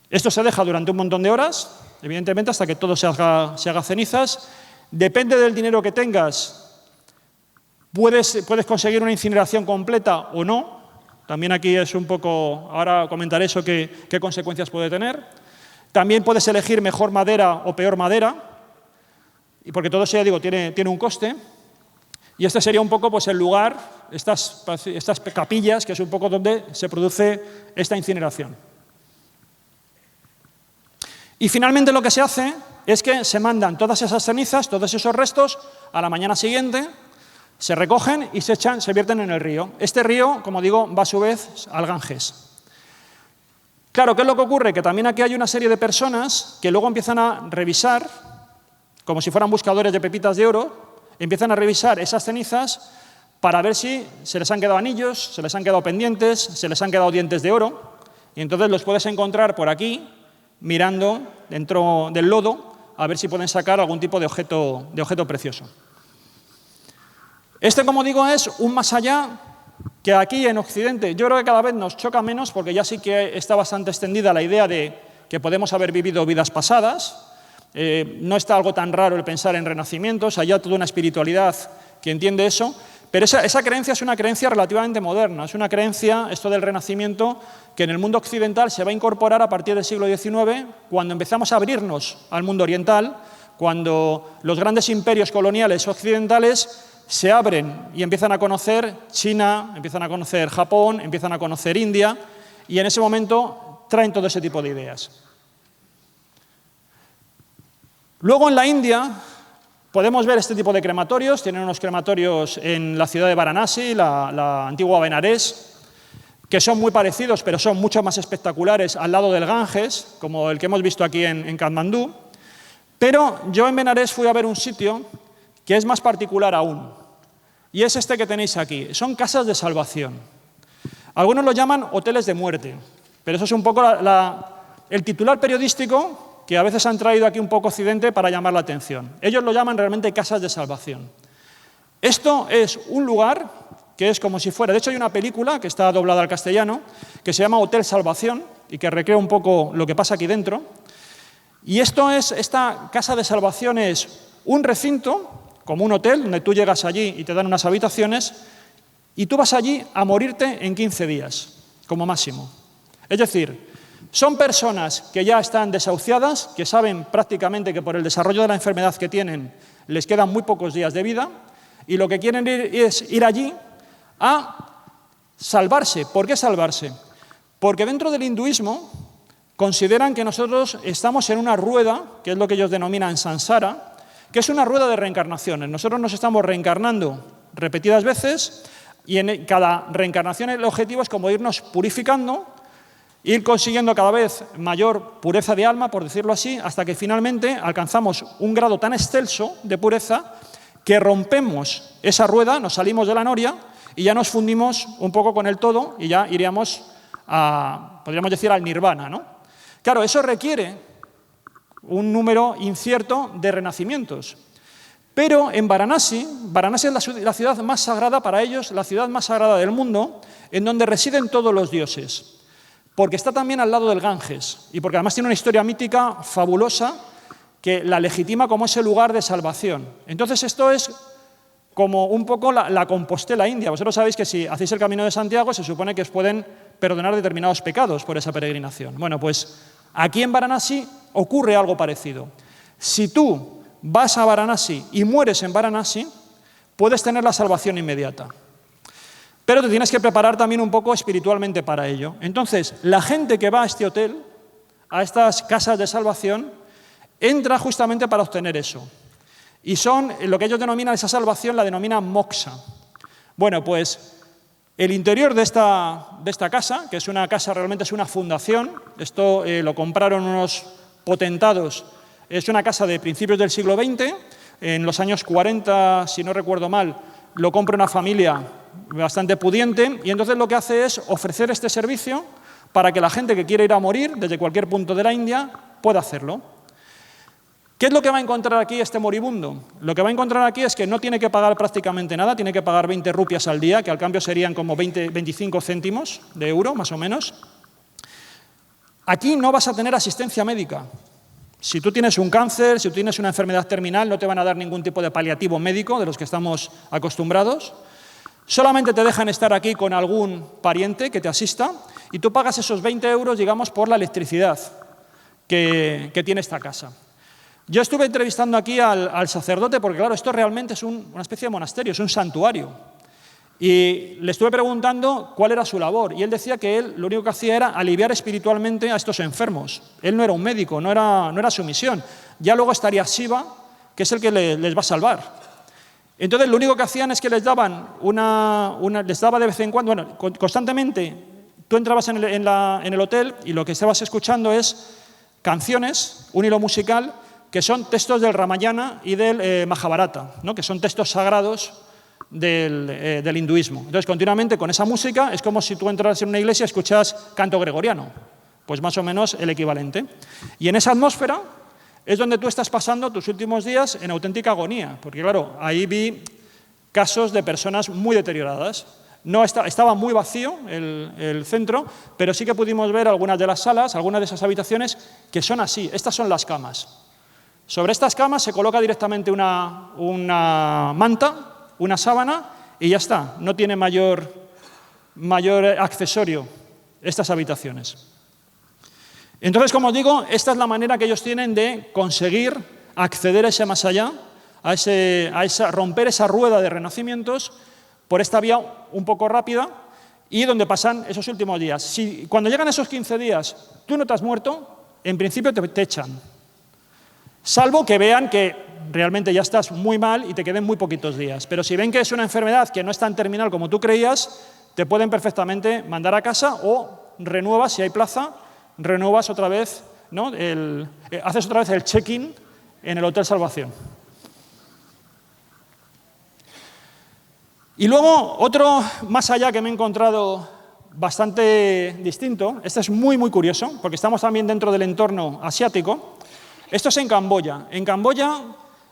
Esto se deja durante un montón de horas, evidentemente hasta que todo se haga cenizas. Depende del dinero que tengas, puedes conseguir una incineración completa o no. También aquí es un poco, ahora comentaré eso, qué consecuencias puede tener. También puedes elegir mejor madera o peor madera, y porque todo eso, ya digo, tiene un coste. Y este sería un poco pues, el lugar, estas capillas, que es un poco donde se produce esta incineración. Y finalmente lo que se hace es que se mandan todas esas cenizas, todos esos restos, a la mañana siguiente, se recogen y se vierten en el río. Este río, como digo, va a su vez al Ganges. Claro, ¿qué es lo que ocurre? Que también aquí hay una serie de personas que luego empiezan a revisar, como si fueran buscadores de pepitas de oro, empiezan a revisar esas cenizas para ver si se les han quedado anillos, se les han quedado pendientes, se les han quedado dientes de oro, y entonces los puedes encontrar por aquí, mirando dentro del lodo, a ver si pueden sacar algún tipo de objeto precioso. Este, como digo, es un más allá que aquí en Occidente yo creo que cada vez nos choca menos, porque ya sí que está bastante extendida la idea de que podemos haber vivido vidas pasadas. No está algo tan raro el pensar en renacimientos, hay ya toda una espiritualidad que entiende eso, pero esa creencia es una creencia relativamente moderna, es una creencia, esto del renacimiento, que en el mundo occidental se va a incorporar a partir del siglo XIX, cuando empezamos a abrirnos al mundo oriental, cuando los grandes imperios coloniales occidentales se abren y empiezan a conocer China, empiezan a conocer Japón, empiezan a conocer India, y en ese momento traen todo ese tipo de ideas. Luego en la India podemos ver este tipo de crematorios. Tienen unos crematorios en la ciudad de Varanasi, la antigua Benarés, que son muy parecidos, pero son mucho más espectaculares al lado del Ganges, como el que hemos visto aquí en Katmandú. Pero yo en Benarés fui a ver un sitio que es más particular aún, y es este que tenéis aquí. Son casas de salvación. Algunos lo llaman hoteles de muerte, pero eso es un poco el titular periodístico que a veces han traído aquí un poco Occidente para llamar la atención. Ellos lo llaman realmente casas de salvación. Esto es un lugar que es como si fuera... De hecho, hay una película que está doblada al castellano que se llama Hotel Salvación y que recrea un poco lo que pasa aquí dentro. Y esta casa de salvación es un recinto, como un hotel, donde tú llegas allí y te dan unas habitaciones y tú vas allí a morirte en 15 días, como máximo. Es decir, son personas que ya están desahuciadas, que saben prácticamente que por el desarrollo de la enfermedad que tienen les quedan muy pocos días de vida y lo que quieren es ir allí a salvarse. ¿Por qué salvarse? Porque dentro del hinduismo consideran que nosotros estamos en una rueda, que es lo que ellos denominan samsara, que es una rueda de reencarnaciones. Nosotros nos estamos reencarnando repetidas veces y en cada reencarnación el objetivo es como irnos purificando, ir consiguiendo cada vez mayor pureza de alma, por decirlo así, hasta que finalmente alcanzamos un grado tan excelso de pureza que rompemos esa rueda, nos salimos de la noria y ya nos fundimos un poco con el todo y ya iríamos podríamos decir, al nirvana, ¿no? Claro, eso requiere un número incierto de renacimientos. Pero en Varanasi es la ciudad más sagrada para ellos, la ciudad más sagrada del mundo, en donde residen todos los dioses. Porque está también al lado del Ganges y porque además tiene una historia mítica fabulosa que la legitima como ese lugar de salvación. Entonces esto es como un poco la Compostela india. Vosotros sabéis que si hacéis el Camino de Santiago se supone que os pueden perdonar determinados pecados por esa peregrinación. Bueno, pues aquí en Varanasi ocurre algo parecido. Si tú vas a Varanasi y mueres en Varanasi, puedes tener la salvación inmediata. Pero te tienes que preparar también un poco espiritualmente para ello. Entonces, la gente que va a este hotel, a estas casas de salvación, entra justamente para obtener eso. Y son, lo que ellos denominan esa salvación, la denominan moksha. Bueno, pues el interior de esta casa, que es una casa, realmente es una fundación, esto lo compraron unos potentados, es una casa de principios del siglo XX, en los años 40, si no recuerdo mal, lo compra una familia bastante pudiente y entonces lo que hace es ofrecer este servicio para que la gente que quiere ir a morir desde cualquier punto de la India pueda hacerlo. ¿Qué es lo que va a encontrar aquí este moribundo? Lo que va a encontrar aquí es que no tiene que pagar prácticamente nada, tiene que pagar 20 rupias al día, que al cambio serían como 25 céntimos de euro, más o menos. Aquí no vas a tener asistencia médica. Si tú tienes un cáncer, si tú tienes una enfermedad terminal, no te van a dar ningún tipo de paliativo médico de los que estamos acostumbrados. Solamente te dejan estar aquí con algún pariente que te asista y tú pagas esos 20 euros, digamos, por la electricidad que tiene esta casa. Yo estuve entrevistando aquí al sacerdote porque, claro, esto realmente es una especie de monasterio, es un santuario. Y le estuve preguntando cuál era su labor. Y él decía que él lo único que hacía era aliviar espiritualmente a estos enfermos. Él no era un médico, no era su misión. Ya luego estaría Shiva, que es el que les va a salvar. Entonces, lo único que hacían es que les daban les daba de vez en cuando, bueno, constantemente, tú entrabas en el hotel y lo que estabas escuchando es canciones, un hilo musical, que son textos del Ramayana y del Mahabharata, ¿no? Que son textos sagrados del hinduismo. Entonces, continuamente con esa música es como si tú entras en una iglesia y escuchas canto gregoriano, pues más o menos el equivalente. Y en esa atmósfera es donde tú estás pasando tus últimos días en auténtica agonía, porque claro, ahí vi casos de personas muy deterioradas. No estaba muy vacío el centro, pero sí que pudimos ver algunas de las salas, algunas de esas habitaciones que son así. Estas son las camas. Sobre estas camas se coloca directamente una manta, una sábana, y ya está. No tiene mayor accesorio estas habitaciones. Entonces, como os digo, esta es la manera que ellos tienen de conseguir acceder a ese más allá, a romper esa rueda de renacimientos por esta vía un poco rápida y donde pasan esos últimos días. Si cuando llegan esos 15 días tú no te has muerto, en principio te echan. Salvo que vean que realmente ya estás muy mal y te queden muy poquitos días. Pero si ven que es una enfermedad que no es tan terminal como tú creías, te pueden perfectamente mandar a casa o renuevas, si hay plaza, renuevas otra vez, ¿no? Haces otra vez el check-in en el Hotel Salvación. Y luego, otro más allá que me he encontrado bastante distinto, este es muy, muy curioso, porque estamos también dentro del entorno asiático. Esto es en Camboya. En Camboya,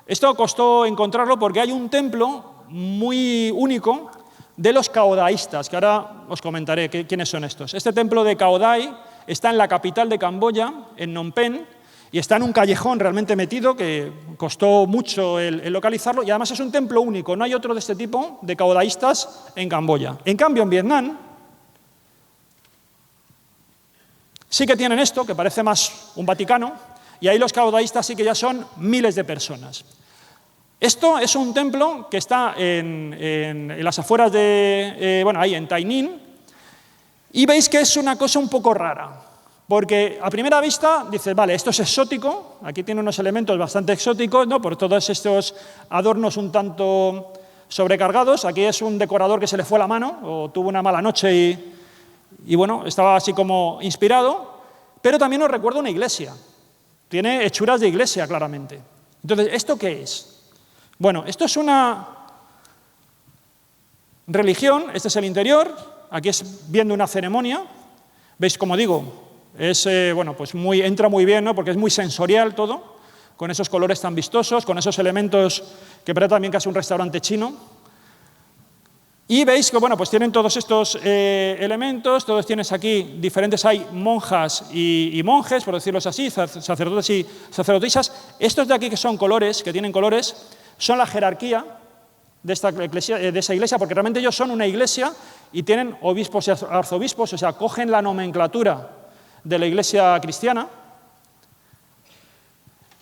esto costó encontrarlo porque hay un templo muy único de los caodaístas, que ahora os comentaré quiénes son estos. Este templo de Cao Dai está en la capital de Camboya, en Phnom Penh, y está en un callejón realmente metido, que costó mucho el localizarlo, y además es un templo único, no hay otro de este tipo de caodaístas en Camboya. En cambio, en Vietnam sí que tienen esto, que parece más un Vaticano, y ahí los caodaístas sí que ya son miles de personas. Esto es un templo que está en las afueras de, bueno, ahí en Tay Ninh, y veis que es una cosa un poco rara. Porque a primera vista dices, vale, esto es exótico, aquí tiene unos elementos bastante exóticos, ¿no? Por todos estos adornos un tanto sobrecargados. Aquí es un decorador que se le fue la mano o tuvo una mala noche y bueno, estaba así como inspirado, pero también nos recuerda una iglesia. Tiene hechuras de iglesia, claramente. Entonces, ¿esto qué es? Bueno, esto es una religión, este es el interior, aquí es viendo una ceremonia, ¿veis? Como digo, es, bueno, pues entra muy bien, ¿no? Porque es muy sensorial todo, con esos colores tan vistosos, con esos elementos que parece también casi un restaurante chino. Y veis que, bueno, pues tienen todos estos elementos, todos tienes aquí diferentes, hay monjas y monjes, por decirlo así, sacerdotes y sacerdotisas. Estos de aquí que son colores, que tienen colores, son la jerarquía de esa iglesia, porque realmente ellos son una iglesia y tienen obispos y arzobispos, o sea, cogen la nomenclatura de la iglesia cristiana.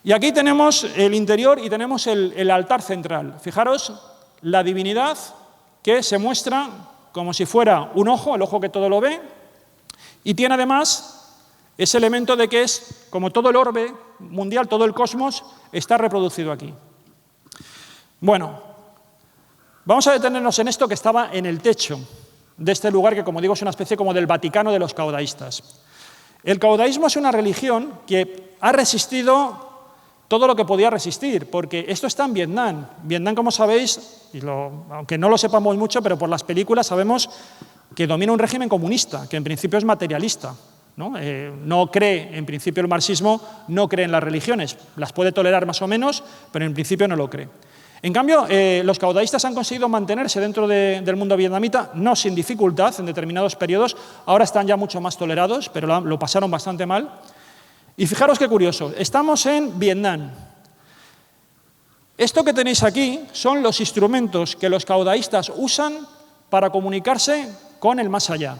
Y aquí tenemos el interior y tenemos el altar central. Fijaros la divinidad que se muestra como si fuera un ojo, el ojo que todo lo ve, y tiene además ese elemento de que es como todo el orbe mundial, todo el cosmos, está reproducido aquí. Bueno, vamos a detenernos en esto que estaba en el techo de este lugar, que como digo es una especie como del Vaticano de los caodaístas. El caodaísmo es una religión que ha resistido todo lo que podía resistir, porque esto está en Vietnam. Vietnam, como sabéis, aunque no lo sepamos mucho, pero por las películas sabemos que domina un régimen comunista, que en principio es materialista, ¿no? No cree, en principio el marxismo no cree en las religiones, las puede tolerar más o menos, pero en principio no lo cree. En cambio, los caodaístas han conseguido mantenerse dentro del mundo vietnamita, no sin dificultad en determinados periodos, ahora están ya mucho más tolerados, pero lo pasaron bastante mal. Y fijaros qué curioso, estamos en Vietnam. Esto que tenéis aquí son los instrumentos que los caodaístas usan para comunicarse con el más allá.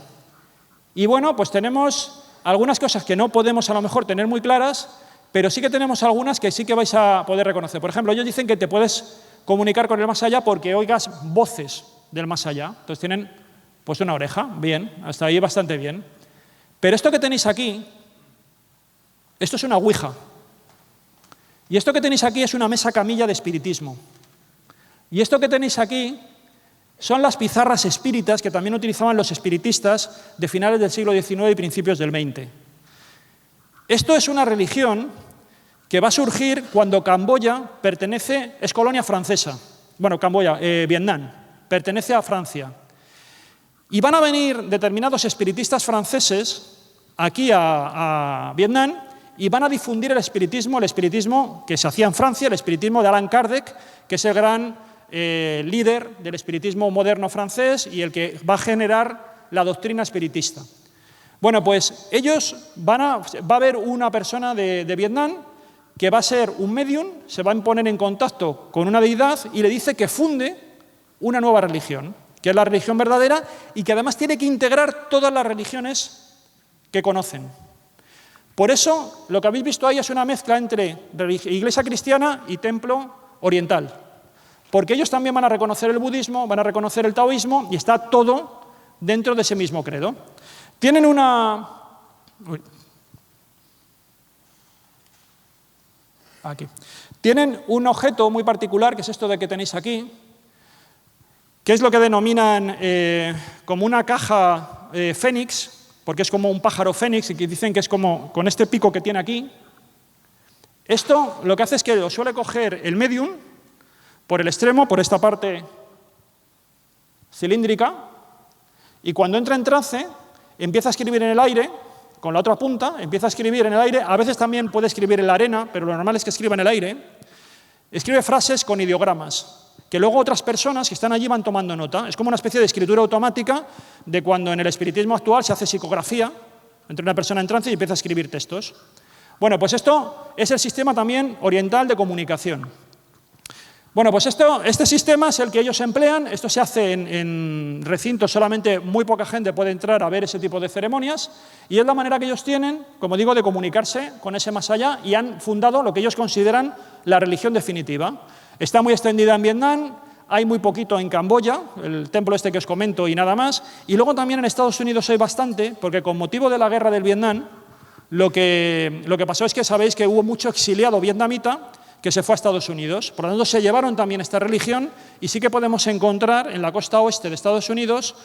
Y bueno, pues tenemos algunas cosas que no podemos a lo mejor tener muy claras, pero sí que tenemos algunas que sí que vais a poder reconocer. Por ejemplo, ellos dicen que te puedes comunicar con el más allá porque oigas voces del más allá. Entonces tienen pues una oreja, bien, hasta ahí bastante bien. Pero esto que tenéis aquí, esto es una ouija. Y esto que tenéis aquí es una mesa camilla de espiritismo. Y esto que tenéis aquí son las pizarras espíritas que también utilizaban los espiritistas de finales del siglo XIX y principios del XX. Esto es una religión que va a surgir cuando Camboya es colonia francesa. Bueno, Camboya, Vietnam, pertenece a Francia. Y van a venir determinados espiritistas franceses aquí a Vietnam y van a difundir el espiritismo que se hacía en Francia, el espiritismo de Allan Kardec, que es el gran líder del espiritismo moderno francés y el que va a generar la doctrina espiritista. Bueno, pues va a haber una persona de Vietnam que va a ser un medium, se va a poner en contacto con una deidad y le dice que funde una nueva religión, que es la religión verdadera y que además tiene que integrar todas las religiones que conocen. Por eso, lo que habéis visto ahí es una mezcla entre iglesia cristiana y templo oriental, porque ellos también van a reconocer el budismo, van a reconocer el taoísmo y está todo dentro de ese mismo credo. Tienen Tienen un objeto muy particular, que es esto de que tenéis aquí, que es lo que denominan como una caja fénix, porque es como un pájaro fénix, y que dicen que es como con este pico que tiene aquí. Esto lo que hace es que lo suele coger el medium por el extremo, por esta parte cilíndrica, y cuando entra en trance, empieza a escribir en el aire, con la otra punta, empieza a escribir en el aire, a veces también puede escribir en la arena, pero lo normal es que escriba en el aire, escribe frases con ideogramas, que luego otras personas que están allí van tomando nota. Es como una especie de escritura automática de cuando en el espiritismo actual se hace psicografía, entre una persona en trance y empieza a escribir textos. Bueno, pues esto es el sistema también oriental de comunicación. Bueno, pues este sistema es el que ellos emplean. Esto se hace en recintos, solamente muy poca gente puede entrar a ver ese tipo de ceremonias, y es la manera que ellos tienen, como digo, de comunicarse con ese más allá, y han fundado lo que ellos consideran la religión definitiva. Está muy extendida en Vietnam, hay muy poquito en Camboya, el templo este que os comento y nada más, y luego también en Estados Unidos hay bastante, porque con motivo de la guerra del Vietnam, lo que pasó es que sabéis que hubo mucho exiliado vietnamita que se fue a Estados Unidos. Por lo tanto, se llevaron también esta religión, y sí que podemos encontrar en la costa oeste de Estados Unidos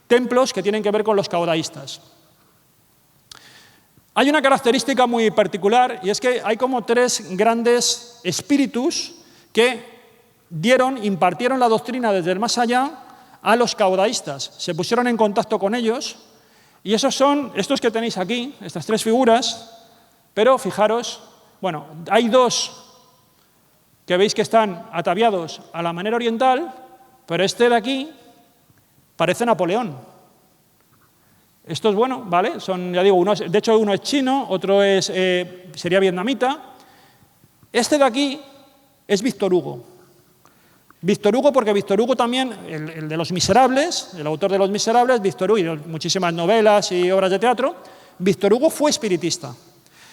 templos que tienen que ver con los caudaístas. Hay una característica muy particular, y es que hay como 3 grandes espíritus que impartieron la doctrina desde el más allá a los caudaístas. Se pusieron en contacto con ellos, y esos son estos que tenéis aquí, estas 3 figuras, pero fijaros, bueno, hay 2 que veis que están ataviados a la manera oriental, pero este de aquí parece Napoleón. Esto es bueno, ¿vale? Son, ya digo, de hecho uno es chino, otro sería vietnamita. Este de aquí es Víctor Hugo. Víctor Hugo, porque Víctor Hugo también, el de Los Miserables, el autor de Los Miserables, Víctor Hugo, y muchísimas novelas y obras de teatro, Víctor Hugo fue espiritista.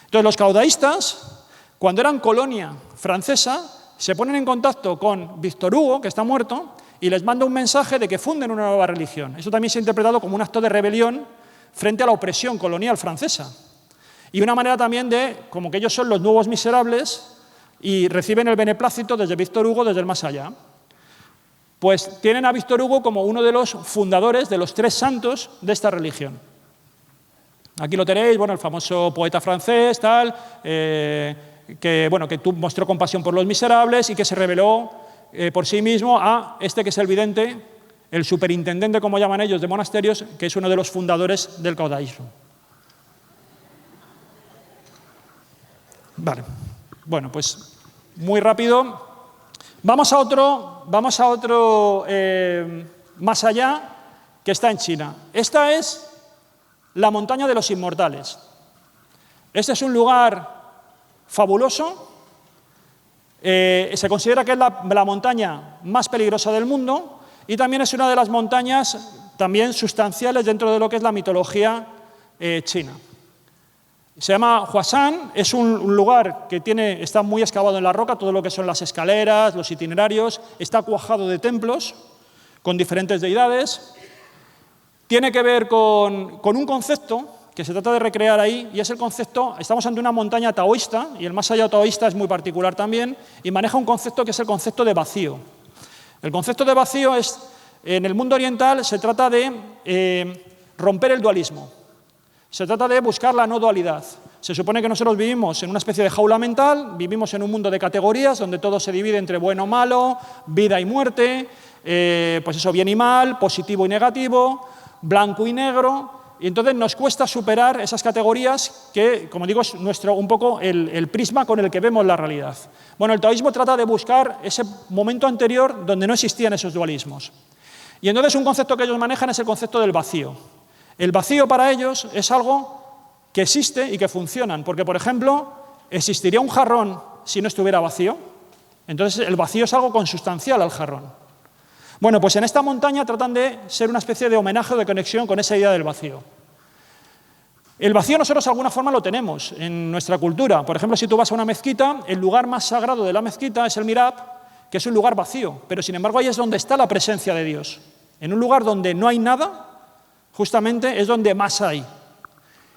Entonces los caudaístas, cuando eran colonia francesa, se ponen en contacto con Víctor Hugo, que está muerto, y les manda un mensaje de que funden una nueva religión. Eso también se ha interpretado como un acto de rebelión frente a la opresión colonial francesa. Y una manera también como que ellos son los nuevos miserables y reciben el beneplácito desde Víctor Hugo, desde el más allá. Pues tienen a Víctor Hugo como uno de los fundadores de los 3 santos de esta religión. Aquí lo tenéis, bueno, el famoso poeta francés, tal, que mostró compasión por los miserables y que se rebeló por sí mismo a este que es el vidente, el superintendente, como llaman ellos, de monasterios, que es uno de los fundadores del caudaísmo. Vale, bueno, pues muy rápido. Vamos a otro más allá, que está en China. Esta es la montaña de los inmortales. Este es un lugar fabuloso, se considera que es la montaña más peligrosa del mundo, y también es una de las montañas también sustanciales dentro de lo que es la mitología china. Se llama Huashan, es un lugar que está muy excavado en la roca, todo lo que son las escaleras, los itinerarios, está cuajado de templos con diferentes deidades. Tiene que ver con un concepto que se trata de recrear ahí, y es el concepto, estamos ante una montaña taoísta, y el más allá taoísta es muy particular también, y maneja un concepto que es el concepto de vacío. El concepto de vacío en el mundo oriental se trata de romper el dualismo, se trata de buscar la no dualidad. Se supone que nosotros vivimos en una especie de jaula mental, vivimos en un mundo de categorías donde todo se divide entre bueno o malo, vida y muerte, pues eso, bien y mal, positivo y negativo, blanco y negro. Y entonces nos cuesta superar esas categorías que, como digo, es un poco el prisma con el que vemos la realidad. Bueno, el taoísmo trata de buscar ese momento anterior donde no existían esos dualismos. Y entonces un concepto que ellos manejan es el concepto del vacío. El vacío para ellos es algo que existe y que funciona, porque, por ejemplo, ¿existiría un jarrón si no estuviera vacío? Entonces el vacío es algo consustancial al jarrón. Bueno, pues en esta montaña tratan de ser una especie de homenaje o de conexión con esa idea del vacío. El vacío nosotros de alguna forma lo tenemos en nuestra cultura. Por ejemplo, si tú vas a una mezquita, el lugar más sagrado de la mezquita es el mihrab, que es un lugar vacío, pero sin embargo ahí es donde está la presencia de Dios. En un lugar donde no hay nada, justamente es donde más hay.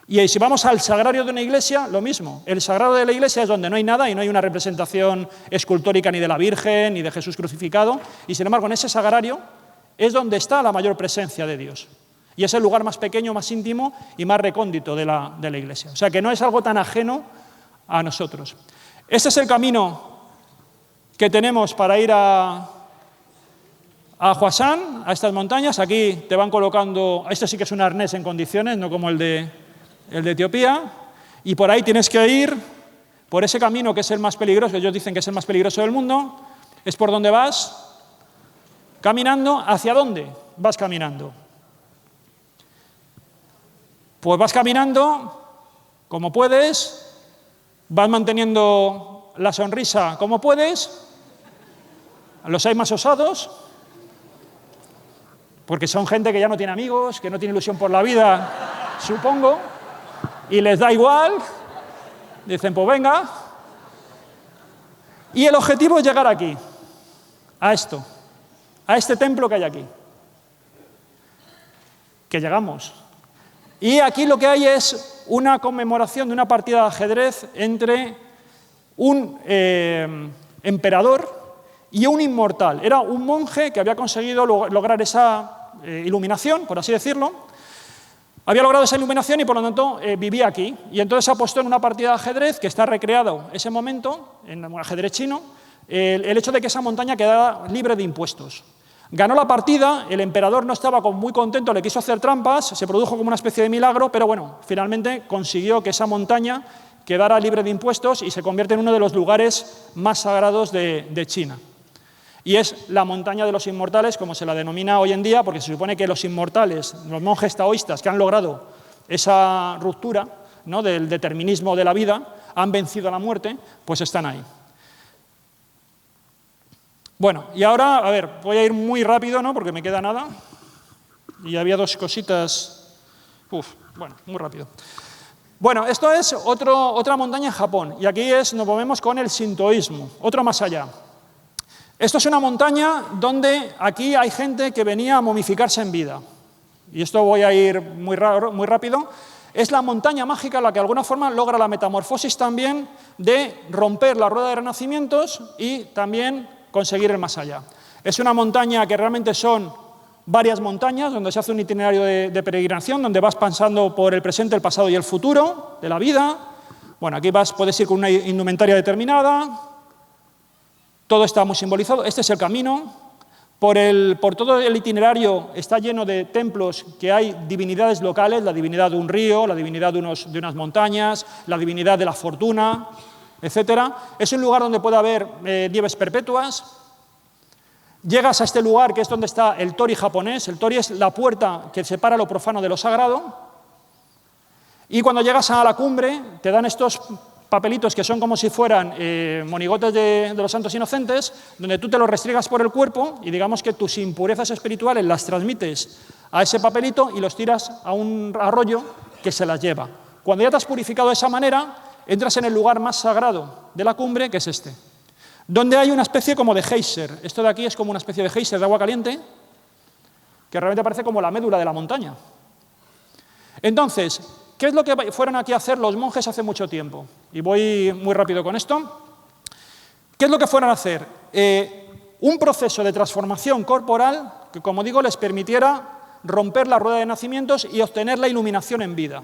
Y si vamos al sagrario de una iglesia, lo mismo. El sagrado de la iglesia es donde no hay nada y no hay una representación escultórica ni de la Virgen ni de Jesús crucificado. Y sin embargo, en ese sagrario es donde está la mayor presencia de Dios. Y es el lugar más pequeño, más íntimo y más recóndito de la iglesia. O sea que no es algo tan ajeno a nosotros. Este es el camino que tenemos para ir a a Huashan, a estas montañas. Aquí te van colocando, esto sí que es un arnés en condiciones, no como el de Etiopía, y por ahí tienes que ir por ese camino que es el más peligroso, ellos dicen que es el más peligroso del mundo, es por donde vas caminando. ¿Hacia dónde vas caminando? Pues vas caminando como puedes, vas manteniendo la sonrisa como puedes. Los hay más osados, porque son gente que ya no tiene amigos, que no tiene ilusión por la vida, supongo, y les da igual, dicen, pues venga. Y el objetivo es llegar aquí, a esto, a este templo que hay aquí. Que llegamos. Y aquí lo que hay es una conmemoración de una partida de ajedrez entre un emperador y un inmortal. Era un monje que había conseguido lograr esa iluminación, por así decirlo. Había logrado esa iluminación y, por lo tanto, vivía aquí. Y entonces apostó en una partida de ajedrez que está recreado ese momento, en un ajedrez chino, el hecho de que esa montaña quedara libre de impuestos. Ganó la partida, el emperador no estaba muy contento, le quiso hacer trampas, se produjo como una especie de milagro, pero bueno, finalmente consiguió que esa montaña quedara libre de impuestos y se convierte en uno de los lugares más sagrados de China. Y es la montaña de los inmortales, como se la denomina hoy en día, porque se supone que los inmortales, los monjes taoístas que han logrado esa ruptura, ¿no?, del determinismo de la vida, han vencido a la muerte, pues están ahí. Bueno, y ahora, a ver, voy a ir muy rápido, ¿no?, porque me queda nada. Y había dos cositas. Bueno, muy rápido. Bueno, esto es otra montaña en Japón, y aquí nos movemos con el sintoísmo, otro más allá. Esto es una montaña donde aquí hay gente que venía a momificarse en vida. Y esto voy a ir muy rápido. Es la montaña mágica la que de alguna forma logra la metamorfosis también de romper la rueda de renacimientos y también conseguir el más allá. Es una montaña que realmente son varias montañas donde se hace un itinerario de peregrinación, donde vas pasando por el presente, el pasado y el futuro de la vida. Bueno, aquí puedes ir con una indumentaria determinada. Todo está muy simbolizado. Este es el camino. Por todo el itinerario está lleno de templos que hay divinidades locales, la divinidad de un río, la divinidad de unas montañas, la divinidad de la fortuna, etc. Es un lugar donde puede haber nieves perpetuas. Llegas a este lugar que es donde está el tori japonés. El tori es la puerta que separa lo profano de lo sagrado. Y cuando llegas a la cumbre te dan estos papelitos que son como si fueran monigotes de los santos inocentes, donde tú te los restriegas por el cuerpo y digamos que tus impurezas espirituales las transmites a ese papelito y los tiras a un arroyo que se las lleva. Cuando ya te has purificado de esa manera, entras en el lugar más sagrado de la cumbre, que es este, donde hay una especie como de geyser. Esto de aquí es como una especie de geyser de agua caliente, que realmente parece como la médula de la montaña. Entonces, ¿qué es lo que fueron aquí a hacer los monjes hace mucho tiempo? Y voy muy rápido con esto. ¿Qué es lo que fueron a hacer? Un proceso de transformación corporal que, como digo, les permitiera romper la rueda de nacimientos y obtener la iluminación en vida.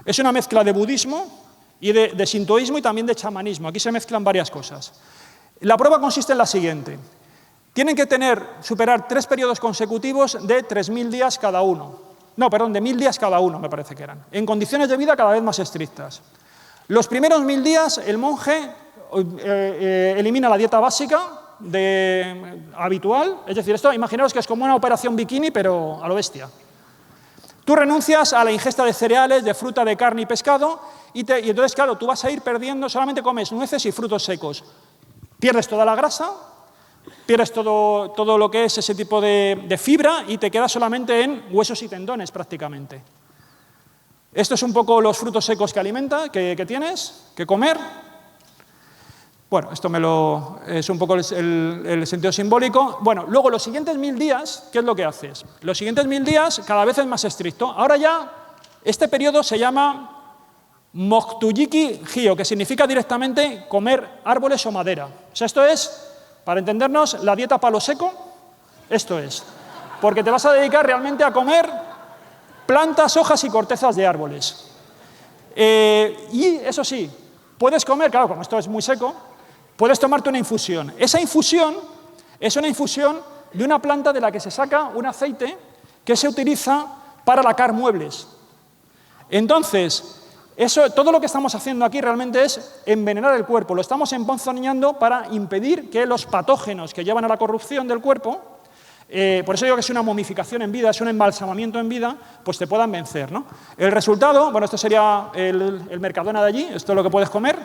Es una mezcla de budismo y de sintoísmo y también de chamanismo. Aquí se mezclan varias cosas. La prueba consiste en la siguiente. Tienen que superar 3 periodos consecutivos de 3.000 días cada uno. No, perdón, de 1.000 días cada uno, me parece que eran, en condiciones de vida cada vez más estrictas. Los primeros 1.000 días, el monje elimina la dieta básica habitual, es decir, esto imaginaos que es como una operación bikini, pero a lo bestia. Tú renuncias a la ingesta de cereales, de fruta, de carne y pescado, y entonces, claro, tú vas a ir perdiendo, solamente comes nueces y frutos secos. Pierdes toda la grasa, pierdes todo lo que es ese tipo de fibra y te quedas solamente en huesos y tendones prácticamente. Esto es un poco los frutos secos que tienes que comer. Bueno, esto es un poco el sentido simbólico. Bueno, luego los siguientes 1.000 días, ¿qué es lo que haces? Los siguientes 1.000 días cada vez es más estricto. Ahora ya este periodo se llama Moktujiki Hyo, que significa directamente comer árboles o madera. O sea, esto es, para entendernos, la dieta palo seco, esto es. Porque te vas a dedicar realmente a comer plantas, hojas y cortezas de árboles. Y eso sí, puedes comer, claro, como esto es muy seco, puedes tomarte una infusión. Esa infusión es una infusión de una planta de la que se saca un aceite que se utiliza para lacar muebles. Entonces, todo lo que estamos haciendo aquí realmente es envenenar el cuerpo. Lo estamos emponzoñando para impedir que los patógenos que llevan a la corrupción del cuerpo, por eso digo que es una momificación en vida, es un embalsamamiento en vida, pues te puedan vencer, ¿no? El resultado, bueno, esto sería el Mercadona de allí, esto es lo que puedes comer.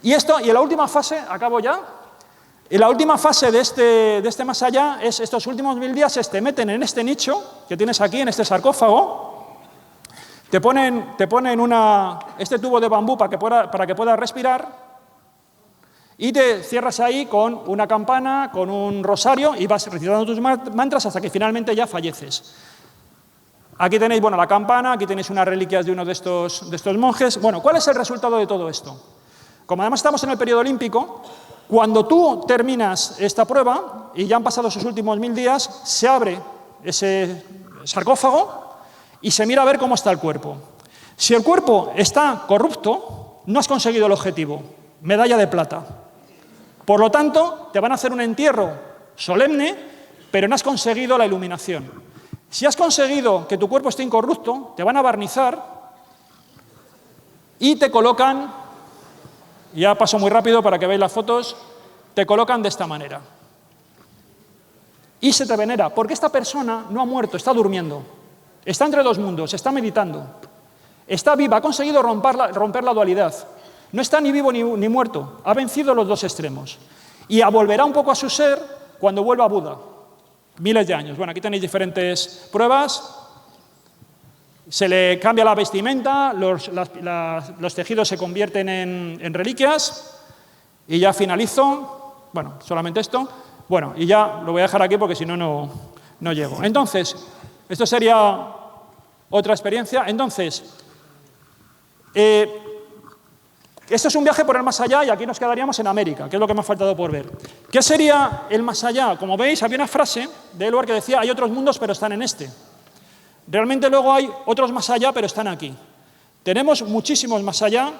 Y en la última fase, acabo ya, en la última fase de este más allá, es estos últimos 1000 días te meten en este nicho que tienes aquí, en este sarcófago, te ponen este tubo de bambú para que puedas respirar y te cierras ahí con una campana, con un rosario y vas recitando tus mantras hasta que finalmente ya falleces. Aquí tenéis, bueno, la campana, aquí tenéis unas reliquias de uno de estos monjes. Bueno, ¿cuál es el resultado de todo esto? Como además estamos en el periodo olímpico, cuando tú terminas esta prueba y ya han pasado sus últimos 1000 días, se abre ese sarcófago y se mira a ver cómo está el cuerpo. Si el cuerpo está corrupto, no has conseguido el objetivo, medalla de plata. Por lo tanto, te van a hacer un entierro solemne, pero no has conseguido la iluminación. Si has conseguido que tu cuerpo esté incorrupto, te van a barnizar y te colocan, ya paso muy rápido para que veáis las fotos, te colocan de esta manera. Y se te venera, porque esta persona no ha muerto, está durmiendo. Está entre dos mundos, está meditando. Está viva, ha conseguido romper la dualidad. No está ni vivo ni muerto, ha vencido los dos extremos. Y volverá un poco a su ser cuando vuelva a Buda. Miles de años. Bueno, aquí tenéis diferentes pruebas. Se le cambia la vestimenta, los tejidos se convierten en reliquias. Y ya finalizo. Bueno, solamente esto. Bueno, y ya lo voy a dejar aquí porque si no, no llego. Entonces, esto sería otra experiencia. Entonces, esto es un viaje por el más allá y aquí nos quedaríamos en América, que es lo que me ha faltado por ver. ¿Qué sería el más allá? Como veis, había una frase de Eluard que decía, hay otros mundos pero están en este. Realmente luego hay otros más allá pero están aquí. Tenemos muchísimos más allá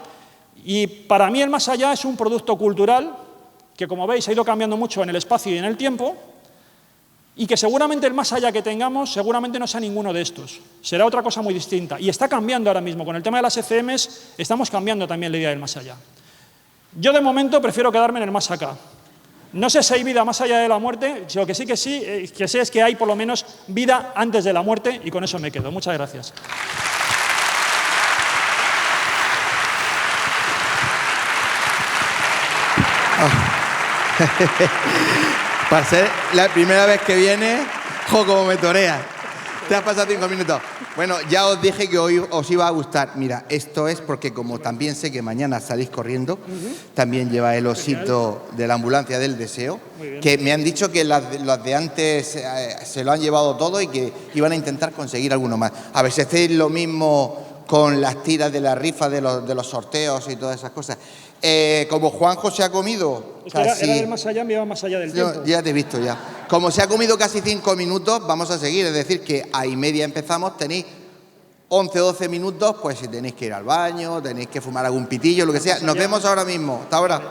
y para mí el más allá es un producto cultural que, como veis, ha ido cambiando mucho en el espacio y en el tiempo y que seguramente el más allá que tengamos seguramente no sea ninguno de estos. Será otra cosa muy distinta. Y está cambiando ahora mismo. Con el tema de las ECMs estamos cambiando también la idea del más allá. Yo de momento prefiero quedarme en el más acá. No sé si hay vida más allá de la muerte, lo que sí que sé es que hay por lo menos vida antes de la muerte y con eso me quedo. Muchas gracias. Para ser la primera vez que viene, como me torea. Te has pasado 5 minutos. Bueno, ya os dije que hoy os iba a gustar. Mira, esto es porque como también sé que mañana salís corriendo, también lleva el osito de la ambulancia del deseo, que me han dicho que las de antes se lo han llevado todo y que iban a intentar conseguir alguno más. A ver si hacéis lo mismo con las tiras de la rifa de los sorteos y todas esas cosas. Como Juanjo se ha comido casi... Era del más allá, me iba más allá del tiempo. Ya te he visto ya. Como se ha comido casi 5 minutos, vamos a seguir. Es decir, que a y media empezamos, tenéis 11 o 12 minutos, pues si tenéis que ir al baño, tenéis que fumar algún pitillo, lo que sea. Nos vemos ahora mismo. Hasta ahora.